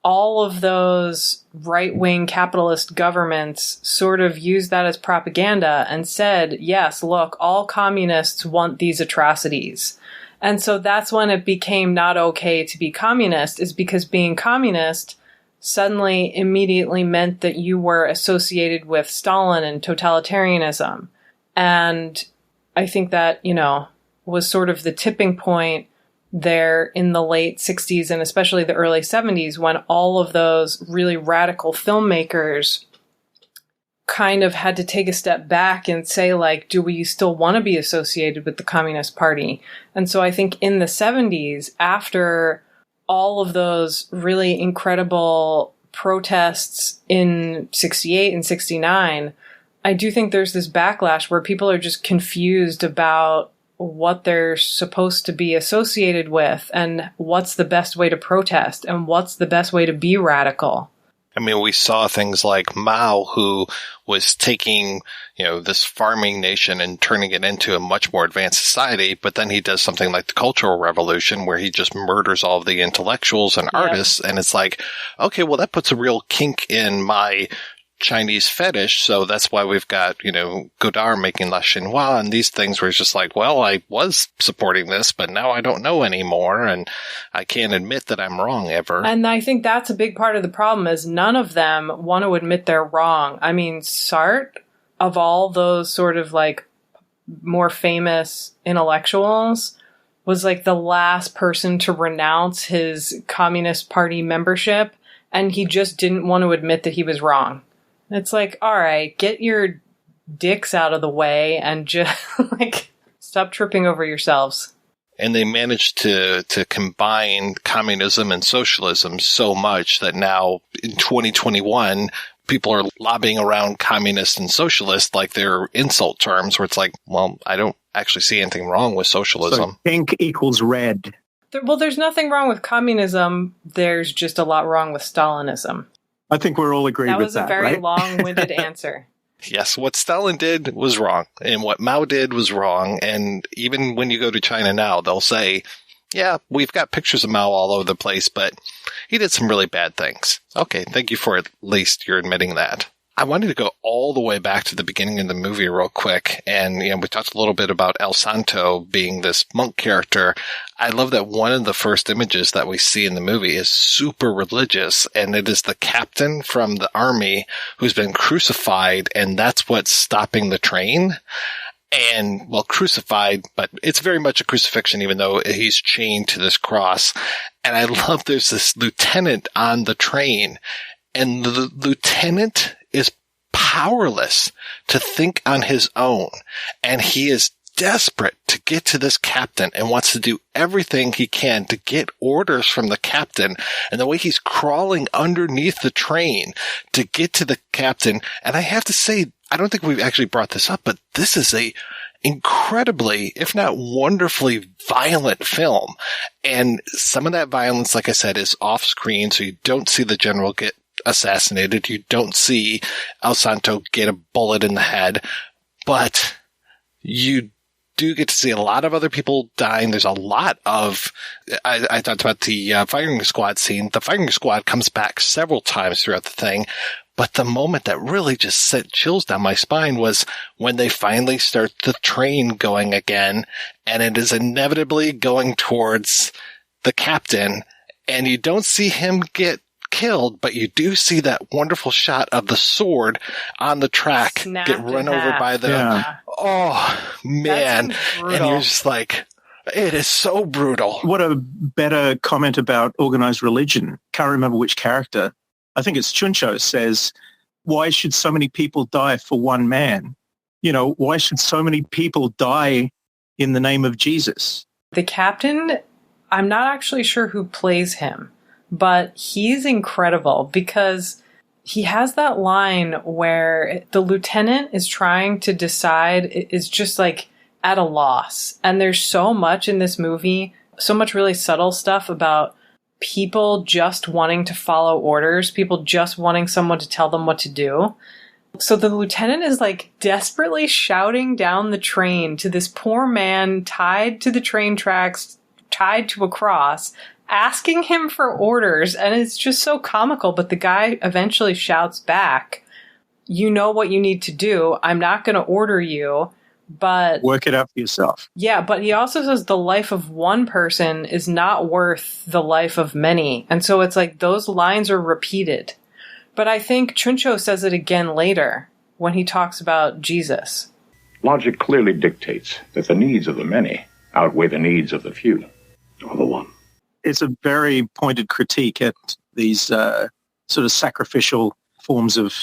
all of those right-wing capitalist governments sort of used that as propaganda and said, yes, look, all communists want these atrocities. And so that's when it became not okay to be communist, is because being communist suddenly immediately meant that you were associated with Stalin and totalitarianism. And I think that, was sort of the tipping point there in the late 60s and especially the early 70s, when all of those really radical filmmakers kind of had to take a step back and say, like, do we still want to be associated with the Communist Party? And so I think in the 70s, after all of those really incredible protests in 68 and 69, I do think there's this backlash where people are just confused about what they're supposed to be associated with and what's the best way to protest and what's the best way to be radical. I mean, we saw things like Mao, who was taking, this farming nation and turning it into a much more advanced society. But then he does something like the Cultural Revolution, where he just murders all of the intellectuals and artists. And it's like, okay, well, that puts a real kink in my Chinese fetish. So that's why we've got, Godard making La Chinoise and these things where it's just like, well, I was supporting this, but now I don't know anymore. And I can't admit that I'm wrong ever. And I think that's a big part of the problem, is none of them want to admit they're wrong. I mean, Sartre, of all those sort of like more famous intellectuals, was like the last person to renounce his Communist Party membership. And he just didn't want to admit that he was wrong. It's like, all right, get your dicks out of the way and just stop tripping over yourselves. And they managed to combine communism and socialism so much that now in 2021, people are lobbying around communist and socialist like they're insult terms, where it's like, well, I don't actually see anything wrong with socialism. So pink equals red. Well, there's nothing wrong with communism. There's just a lot wrong with Stalinism. I think we're all agreed with that. That was a very right? long-winded answer. Yes, what Stalin did was wrong, and what Mao did was wrong. And even when you go to China now, they'll say, yeah, we've got pictures of Mao all over the place, but he did some really bad things. Okay, thank you for at least you're admitting that. I wanted to go all the way back to the beginning of the movie real quick. And, we talked a little bit about El Santo being this monk character. I love that one of the first images that we see in the movie is super religious. And it is the captain from the army who's been crucified. And that's what's stopping the train. And, well, crucified, but it's very much a crucifixion, even though he's chained to this cross. And I love there's this lieutenant on the train. And the lieutenant is powerless to think on his own. And he is desperate to get to this captain and wants to do everything he can to get orders from the captain. And the way he's crawling underneath the train to get to the captain. And I have to say, I don't think we've actually brought this up, but this is a incredibly, if not wonderfully violent film. And some of that violence, like I said, is off screen. So you don't see the general get assassinated. You don't see El Santo get a bullet in the head, but you do get to see a lot of other people dying. There's a lot of, I talked about the firing squad scene. The firing squad comes back several times throughout the thing, but the moment that really just sent chills down my spine was when they finally start the train going again, and it is inevitably going towards the captain, and you don't see him get killed, but you do see that wonderful shot of the sword on the track get run over by the, oh man. And you're just like, it is so brutal. What a better comment about organized religion. Can't remember which character. I think it's Chuncho says, why should so many people die for one man? Why should so many people die in the name of Jesus? The captain, I'm not actually sure who plays him, but he's incredible because he has that line where the lieutenant is trying to decide, is just like at a loss. And there's so much in this movie, so much really subtle stuff about people just wanting to follow orders, people just wanting someone to tell them what to do. So the lieutenant is like desperately shouting down the train to this poor man tied to the train tracks, tied to a cross, asking him for orders, and it's just so comical, but the guy eventually shouts back, you know what you need to do, I'm not going to order you, but work it out for yourself. Yeah, but he also says the life of one person is not worth the life of many, and so it's like those lines are repeated. But I think Chuncho says it again later when he talks about Jesus. Logic clearly dictates that the needs of the many outweigh the needs of the few, or the one. It's a very pointed critique at these sort of sacrificial forms of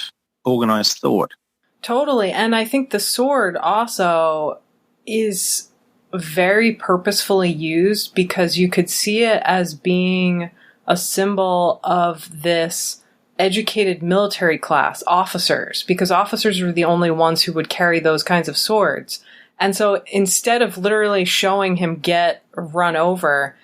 organized thought. Totally. And I think the sword also is very purposefully used because you could see it as being a symbol of this educated military class, officers, because officers were the only ones who would carry those kinds of swords. And so instead of literally showing him get run over,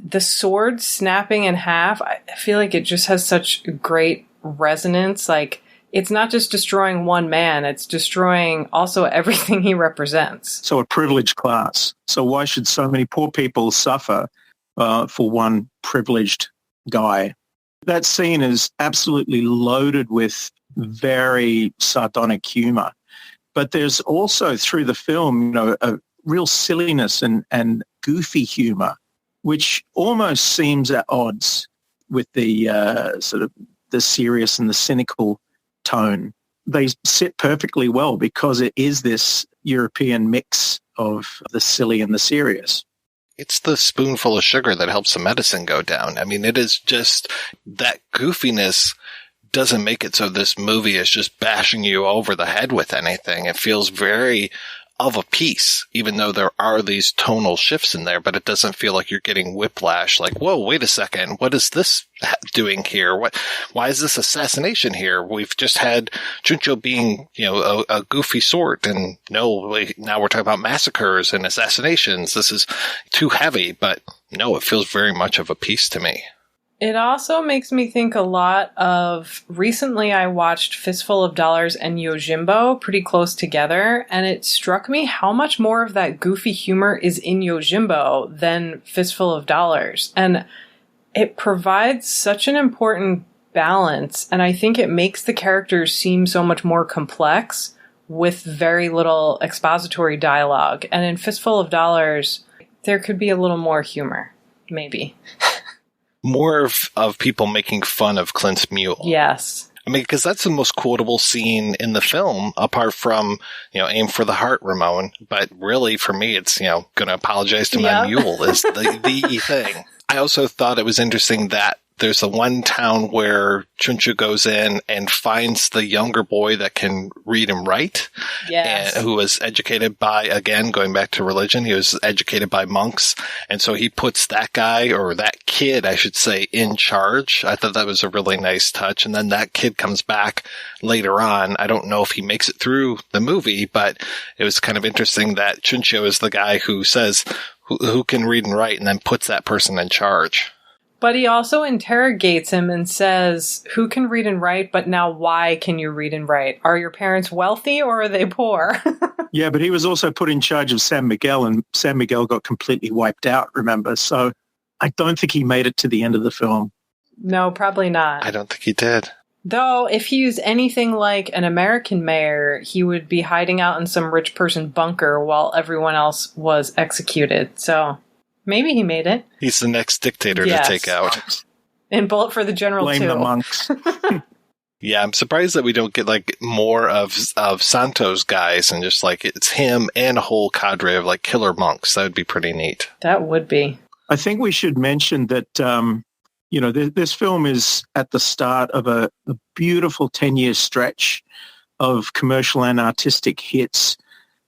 the sword snapping in half, I feel like it just has such great resonance. Like, it's not just destroying one man, it's destroying also everything he represents. So a privileged class. So why should so many poor people suffer for one privileged guy? That scene is absolutely loaded with very sardonic humor. But there's also, through the film, a real silliness and goofy humor, which almost seems at odds with the sort of the serious and the cynical tone. They sit perfectly well because it is this European mix of the silly and the serious. It's the spoonful of sugar that helps the medicine go down. I mean, it is just that goofiness doesn't make it so this movie is just bashing you over the head with anything. It feels very of a piece, even though there are these tonal shifts in there, but it doesn't feel like you're getting whiplash. Like, whoa, wait a second. What is this doing here? Why is this assassination here? We've just had Chuncho being, a goofy sort. And now we're talking about massacres and assassinations. This is too heavy, but no, it feels very much of a piece to me. It also makes me think a lot of, recently I watched Fistful of Dollars and Yojimbo pretty close together, and it struck me how much more of that goofy humor is in Yojimbo than Fistful of Dollars. And it provides such an important balance, and I think it makes the characters seem so much more complex with very little expository dialogue. And in Fistful of Dollars, there could be a little more humor, maybe. More of people making fun of Clint's mule. Yes. I mean, because that's the most quotable scene in the film, apart from, aim for the heart, Ramon. But really, for me, it's, going to apologize to my mule is the thing. I also thought it was interesting that there's the one town where Chuncho goes in and finds the younger boy that can read and write. Yes. And who was educated by, again, going back to religion, he was educated by monks. And so he puts that guy, or that kid, I should say, in charge. I thought that was a really nice touch. And then that kid comes back later on. I don't know if he makes it through the movie, but it was kind of interesting that Chuncho is the guy who says who can read and write and then puts that person in charge. But he also interrogates him and says, who can read and write, but now why can you read and write? Are your parents wealthy or are they poor? Yeah, but he was also put in charge of San Miguel, and San Miguel got completely wiped out, remember? So I don't think he made it to the end of the film. No, probably not. I don't think he did. Though, if he was anything like an American mayor, he would be hiding out in some rich person bunker while everyone else was executed. So maybe he made it. He's the next dictator to take out. And Bullet for the General, Blame too. the monks. Yeah, I'm surprised that we don't get more of Santo's guys and just it's him and a whole cadre of killer monks. That would be pretty neat. That would be. I think we should mention that, this film is at the start of a beautiful 10-year stretch of commercial and artistic hits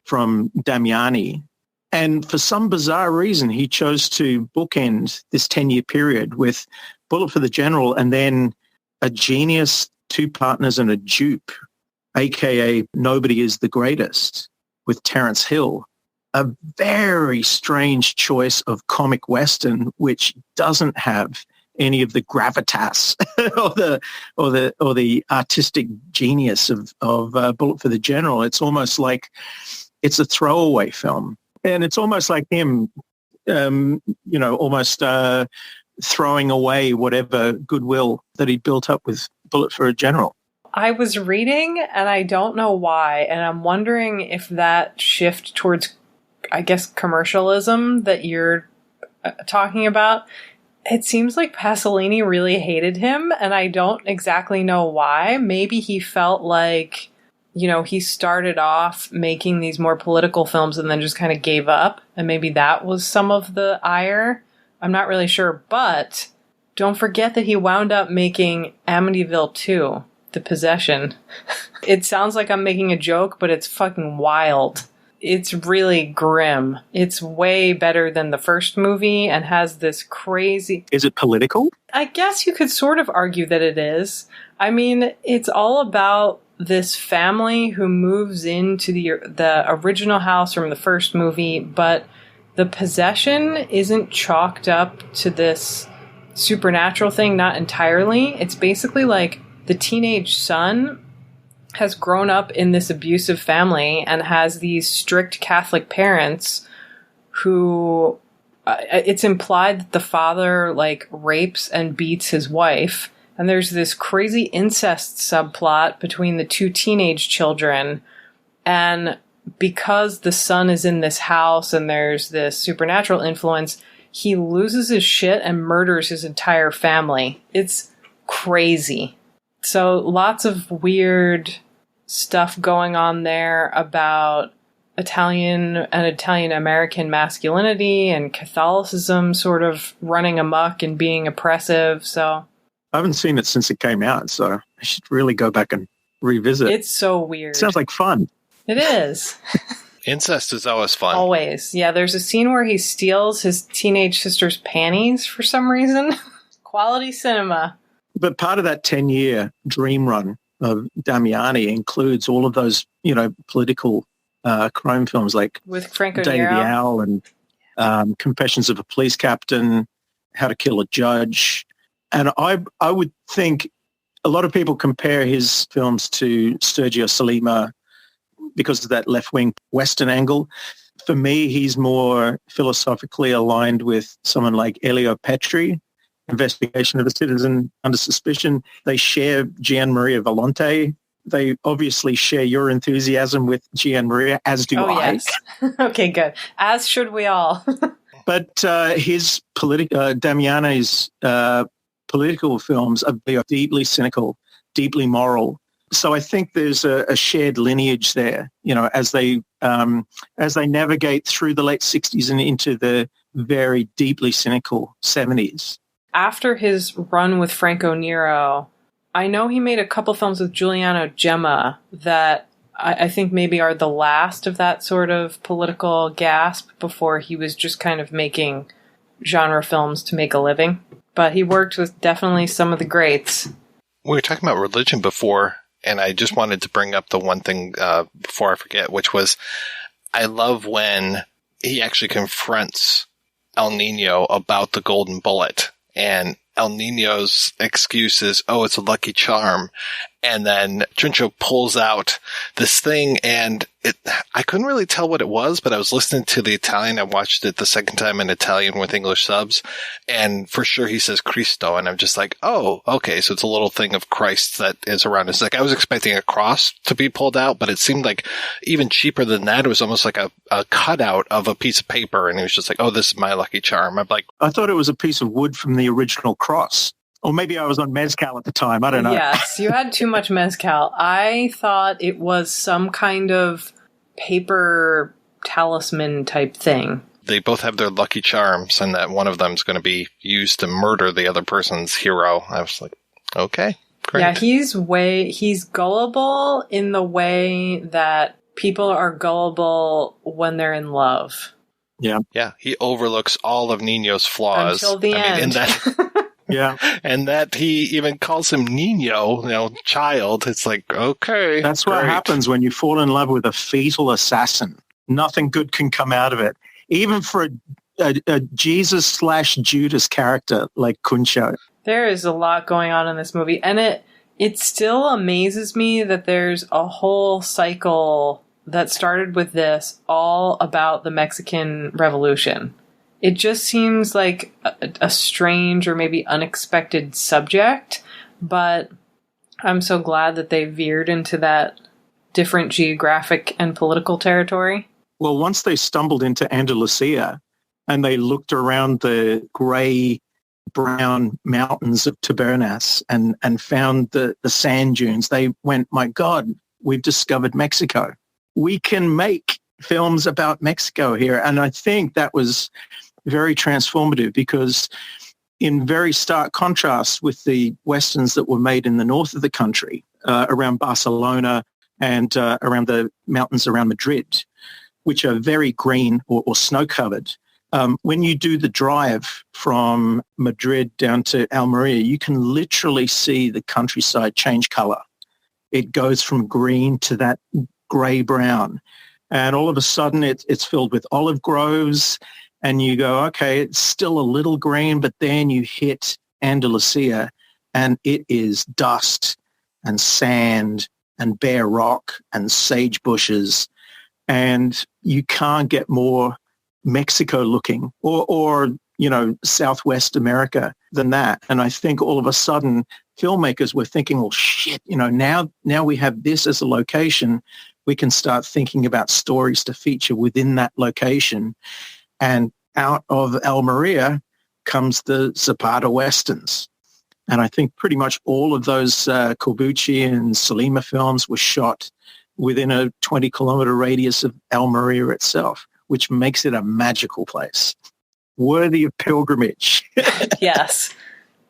from Damiani. And for some bizarre reason, he chose to bookend this 10-year period with Bullet for the General and then A Genius, Two Partners and a Dupe, a.k.a. Nobody is the Greatest, with Terence Hill. A very strange choice of comic western, which doesn't have any of the gravitas or the artistic genius of Bullet for the General. It's almost like it's a throwaway film. And it's almost like him, almost throwing away whatever goodwill that he built up with Bullet for a General. I was reading, and I don't know why, and I'm wondering if that shift towards, I guess, commercialism that you're talking about, it seems like Pasolini really hated him, and I don't exactly know why. Maybe he felt like, he started off making these more political films and then just kind of gave up, and maybe that was some of the ire. I'm not really sure, but don't forget that he wound up making Amityville 2, The Possession. It sounds like I'm making a joke, but it's fucking wild. It's really grim. It's way better than the first movie and has this crazy... Is it political? I guess you could sort of argue that it is. I mean, it's all about this family who moves into the original house from the first movie, but the possession isn't chalked up to this supernatural thing, not entirely. It's basically like the teenage son has grown up in this abusive family and has these strict Catholic parents who it's implied that the father rapes and beats his wife. And there's this crazy incest subplot between the two teenage children. And because the son is in this house and there's this supernatural influence, he loses his shit and murders his entire family. It's crazy. So lots of weird stuff going on there about Italian and Italian-American masculinity and Catholicism sort of running amok and being oppressive. So I haven't seen it since it came out, so I should really go back and revisit. It's so weird. Sounds like fun. It is. Incest is always fun. Always. Yeah, there's a scene where he steals his teenage sister's panties for some reason. Quality cinema. But part of that 10-year dream run of Damiani includes all of those, political crime films like with Franco Day Nero. of the Owl and Confessions of a Police Captain, How to Kill a Judge. And I would think a lot of people compare his films to Sergio Solima because of that left-wing Western angle. For me, he's more philosophically aligned with someone like Elio Petri, Investigation of a Citizen Under Suspicion. They share Gian Maria Volente. They obviously share your enthusiasm with Gian Maria, as do I. Yes. Okay, good. As should we all. But Damiani's political films are deeply cynical, deeply moral. So I think there's a shared lineage there, as they navigate through the late 60s and into the very deeply cynical 70s. After his run with Franco Nero, I know he made a couple films with Giuliano Gemma that I think maybe are the last of that sort of political gasp before he was just kind of making genre films to make a living. But he worked with definitely some of the greats. We were talking about religion before, and I just wanted to bring up the one thing before I forget, which was I love when he actually confronts El Nino about the golden bullet. And El Nino's excuse is, oh, it's a lucky charm. And then Chuncho pulls out this thing, and I couldn't really tell what it was, but I was listening to the Italian. I watched it the second time in Italian with English subs, and for sure he says Cristo, and I'm just like, oh, okay, so it's a little thing of Christ that is around his neck. I was expecting a cross to be pulled out, but it seemed like even cheaper than that. It was almost like a cutout of a piece of paper, and he was just like, oh, this is my lucky charm. I'm like, I thought it was a piece of wood from the original cross. Or maybe I was on mezcal at the time. I don't know. Yes, you had too much mezcal. I thought it was some kind of paper talisman type thing. They both have their lucky charms, and that one of them is going to be used to murder the other person's hero. I was like, okay, great. Yeah, he's gullible in the way that people are gullible when they're in love. Yeah. Yeah, he overlooks all of Nino's flaws. Until the end. In that... Yeah. And that he even calls him Nino, child. It's like, okay. That's what happens when you fall in love with a fetal assassin. Nothing good can come out of it. Even for a Jesus/Judas character like Chuncho. There is a lot going on in this movie. And it still amazes me that there's a whole cycle that started with this all about the Mexican Revolution. It just seems like a strange or maybe unexpected subject, but I'm so glad that they veered into that different geographic and political territory. Well, once they stumbled into Andalusia and they looked around the gray-brown mountains of Tabernas and found the sand dunes, they went, my God, we've discovered Mexico. We can make films about Mexico here. And I think that was very transformative because in very stark contrast with the Westerns that were made in the north of the country, around Barcelona and around the mountains around Madrid, which are very green or snow-covered. When you do the drive from Madrid down to Almeria, you can literally see the countryside change color. It goes from green to that gray-brown. And all of a sudden, it's filled with olive groves. And you go, okay, it's still a little green, but then you hit Andalusia and it is dust and sand and bare rock and sage bushes. And you can't get more Mexico looking or Southwest America than that. And I think all of a sudden filmmakers were thinking, well, shit, now we have this as a location. We can start thinking about stories to feature within that location. And out of Almeria comes the Zapata Westerns. And I think pretty much all of those Corbucci and Solima films were shot within a 20-kilometer radius of Almeria itself, which makes it a magical place, worthy of pilgrimage. Yes.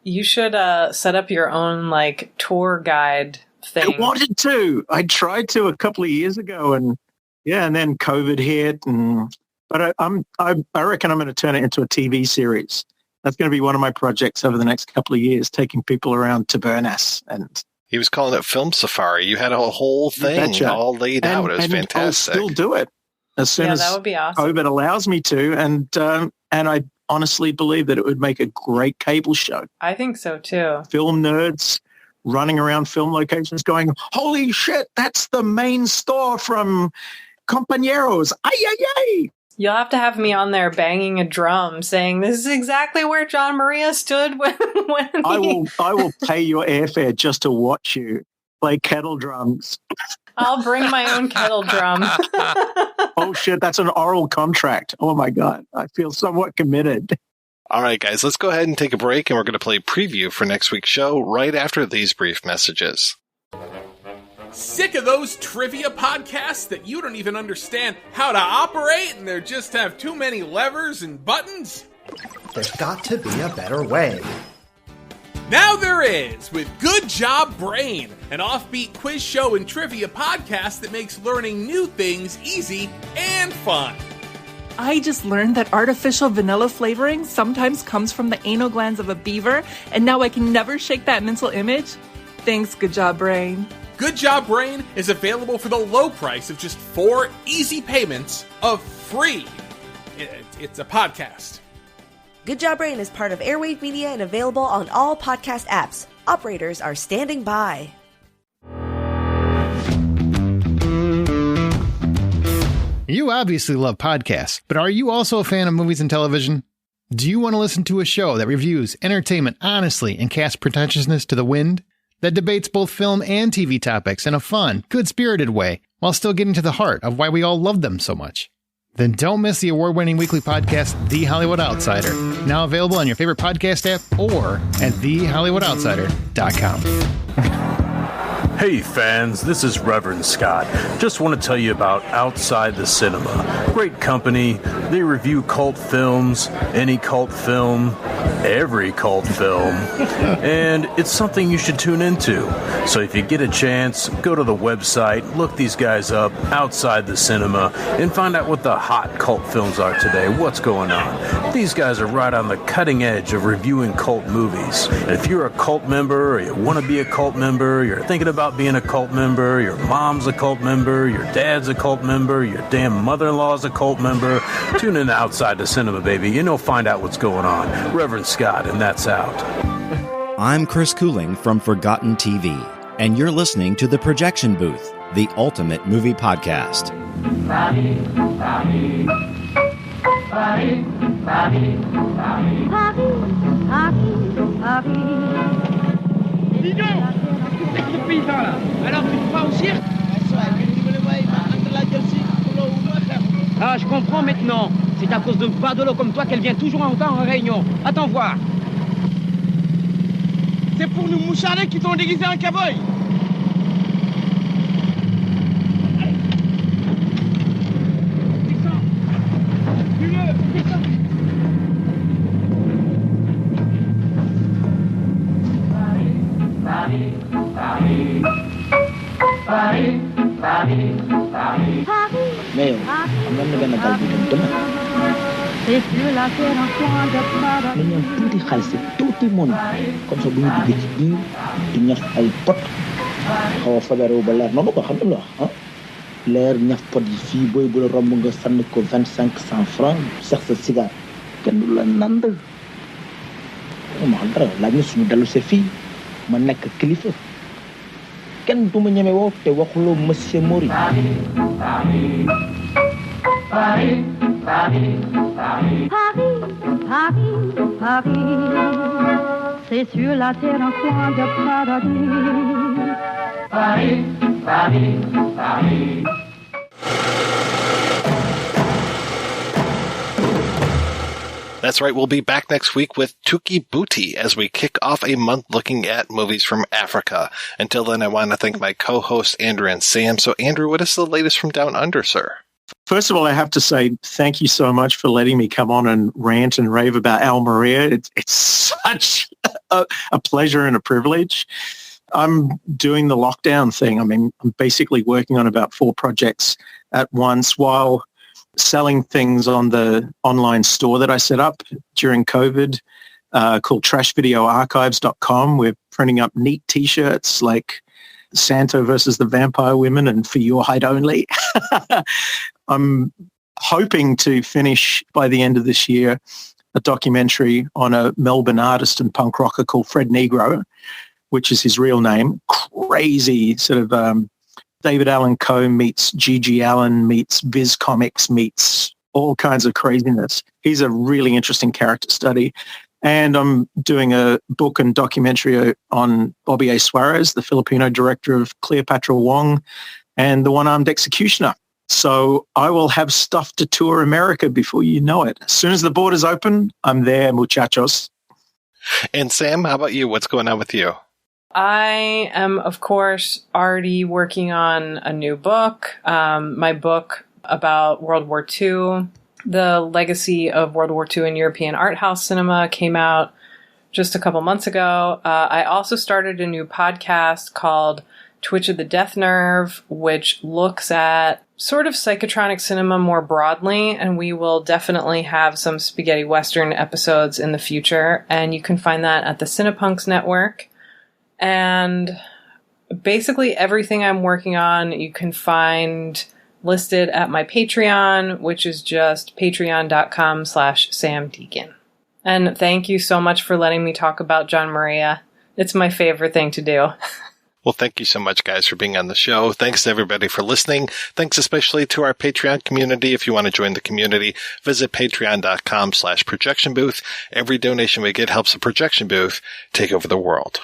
You should set up your own, tour guide thing. I wanted to. I tried to a couple of years ago, and Yeah, and then COVID hit, but I reckon I'm going to turn it into a TV series. That's going to be one of my projects over the next couple of years, taking people around Tabernas. And he was calling it Film Safari. You had a whole thing all laid out. It was fantastic. I'll still do it as soon as that would be awesome. COVID allows me to. And I honestly believe that it would make a great cable show. I think so too. Film nerds running around film locations going, holy shit, that's the main store from Compañeros. Ay, ay, ay. You'll have to have me on there banging a drum saying, this is exactly where Gian Maria stood when I will pay your airfare just to watch you play kettle drums. I'll bring my own kettle drum. Oh, shit, that's an oral contract. Oh, my God. I feel somewhat committed. All right, guys, let's go ahead and take a break, and we're going to play preview for next week's show right after these brief messages. Sick of those trivia podcasts that you don't even understand how to operate and they just have too many levers and buttons? There's got to be a better way. Now there is, with Good Job Brain, an offbeat quiz show and trivia podcast that makes learning new things easy and fun. I just learned that artificial vanilla flavoring sometimes comes from the anal glands of a beaver, and now I can never shake that mental image. Thanks, Good Job Brain. Good Job Brain is available for the low price of just 4 easy payments of free. It's a podcast. Good Job Brain is part of Airwave Media and available on all podcast apps. Operators are standing by. You obviously love podcasts, but are you also a fan of movies and television? Do you want to listen to a show that reviews entertainment honestly and casts pretentiousness to the wind? That debates both film and TV topics in a fun, good-spirited way, while still getting to the heart of why we all love them so much? Then don't miss the award-winning weekly podcast, The Hollywood Outsider, now available on your favorite podcast app or at thehollywoodoutsider.com. Hey fans, this is Reverend Scott. Just want to tell you about Outside the Cinema. Great company. They review cult films, any cult film, every cult film, and it's something you should tune into. So if you get a chance, go to the website, look these guys up, Outside the Cinema, and find out what the hot cult films are today, what's going on. These guys are right on the cutting edge of reviewing cult movies. And if you're a cult member, or you want to be a cult member, you're thinking about being a cult member, your mom's a cult member, your dad's a cult member, your damn mother-in-law's a cult member, tune in to Outside the Cinema, baby, and you'll find out what's going on. Reverend Scott, and that's out. I'm Chris Cooling from Forgotten TV, and you're listening to The Projection Booth, the ultimate movie podcast. Alors tu te crois au cirque? Ah, je comprends maintenant. C'est à cause de badolo comme toi qu'elle vient toujours en retard en réunion. Attends voir. C'est pour nous moucharder qui t'ont déguisé en cowboy. Mais am na benn gal bu dem demain na ñoom tuuti xaalis tuuti moon comme ça bu ñu duggee ci biir di ñaf ay pot xaw a faberewu ba leer noonu ko xam nga wax leer ñaf pot yi fii booy bu la romb nga sànni ko 2500 francs sax sa cigare kenn du la nand ma xam dara laaj na suñu dellu see fii ma nekk kilifa kenn du ma ñeme woo te waxuloo monsieur Mori. Paris, c'est sur la terre un coin de paradis. Paris. That's right, we'll be back next week with Tuki Booty as we kick off a month looking at movies from Africa. Until then, I want to thank my co-hosts, Andrew and Sam. So, Andrew, what is the latest from Down Under, sir? First of all, I have to say thank you so much for letting me come on and rant and rave about Al Maria. It's such a pleasure and a privilege. I'm doing the lockdown thing. I mean, I'm basically working on about 4 projects at once while selling things on the online store that I set up during COVID called trashvideoarchives.com. We're printing up neat T-shirts like Santo versus the Vampire Women and For Your Height Only. I'm hoping to finish by the end of this year a documentary on a Melbourne artist and punk rocker called Fred Negro, which is his real name. Crazy sort of David Allan Coe meets G.G. Allen meets Viz Comics meets all kinds of craziness. He's a really interesting character study. And I'm doing a book and documentary on Bobby A. Suarez, the Filipino director of Cleopatra Wong and The One-Armed Executioner. So I will have stuff to tour America before you know it. As soon as the borders open, I'm there, muchachos. And Sam, how about you? What's going on with you? I am, of course, already working on a new book. My book about World War II, the legacy of World War II in European art house cinema, came out just a couple months ago. I also started a new podcast called Twitch of the Death Nerve, which looks at sort of psychotronic cinema more broadly, and we will definitely have some spaghetti western episodes in the future, and you can find that at the Cinepunks Network. And basically everything I'm working on you can find listed at my Patreon, which is just patreon.com/Sam Deighan. And thank you so much for letting me talk about Gian Maria. It's my favorite thing to do. Well, thank you so much, guys, for being on the show. Thanks to everybody for listening. Thanks especially to our Patreon community. If you want to join the community, visit patreon.com/projection booth. Every donation we get helps the projection booth take over the world.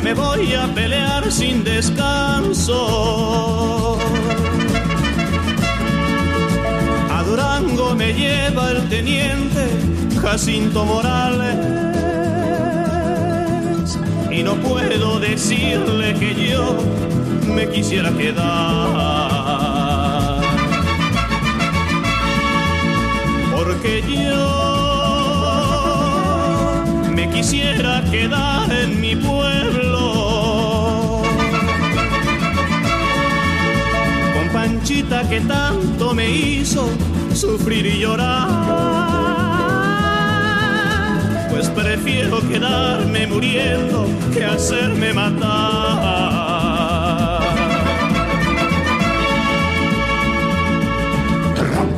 me voy a pelear sin descanso. A Durango me lleva el teniente Jacinto Morales y no puedo decirle que yo me quisiera quedar, porque yo me quisiera quedar en mi pueblo con Panchita que tanto me hizo sufrir y llorar, pues prefiero quedarme muriendo que hacerme matar.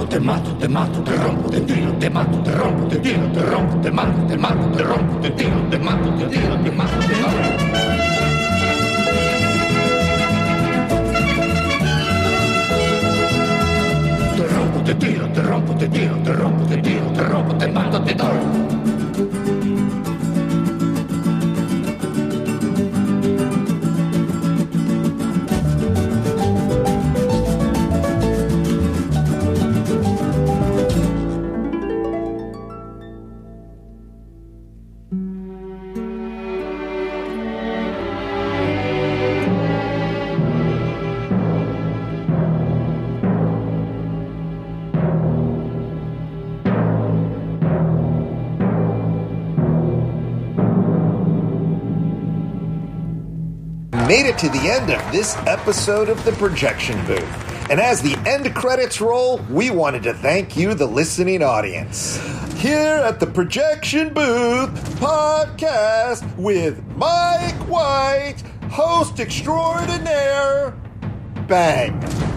Te mato, te mato, te rompo, te tiro, te mato, te rompo, te tiro, te rompo, te mato, te mato, te rompo, te tiro, te mato, te tiro, te mato, te mato. Te rompo, te tiro, te rompo, te tiro, te rompo, te tiro, te rompo, te mato, te tiro. made it to the end of this episode of The Projection Booth. And as the end credits roll, we wanted to thank you, the listening audience. Here at The Projection Booth podcast with Mike White, host extraordinaire, bang.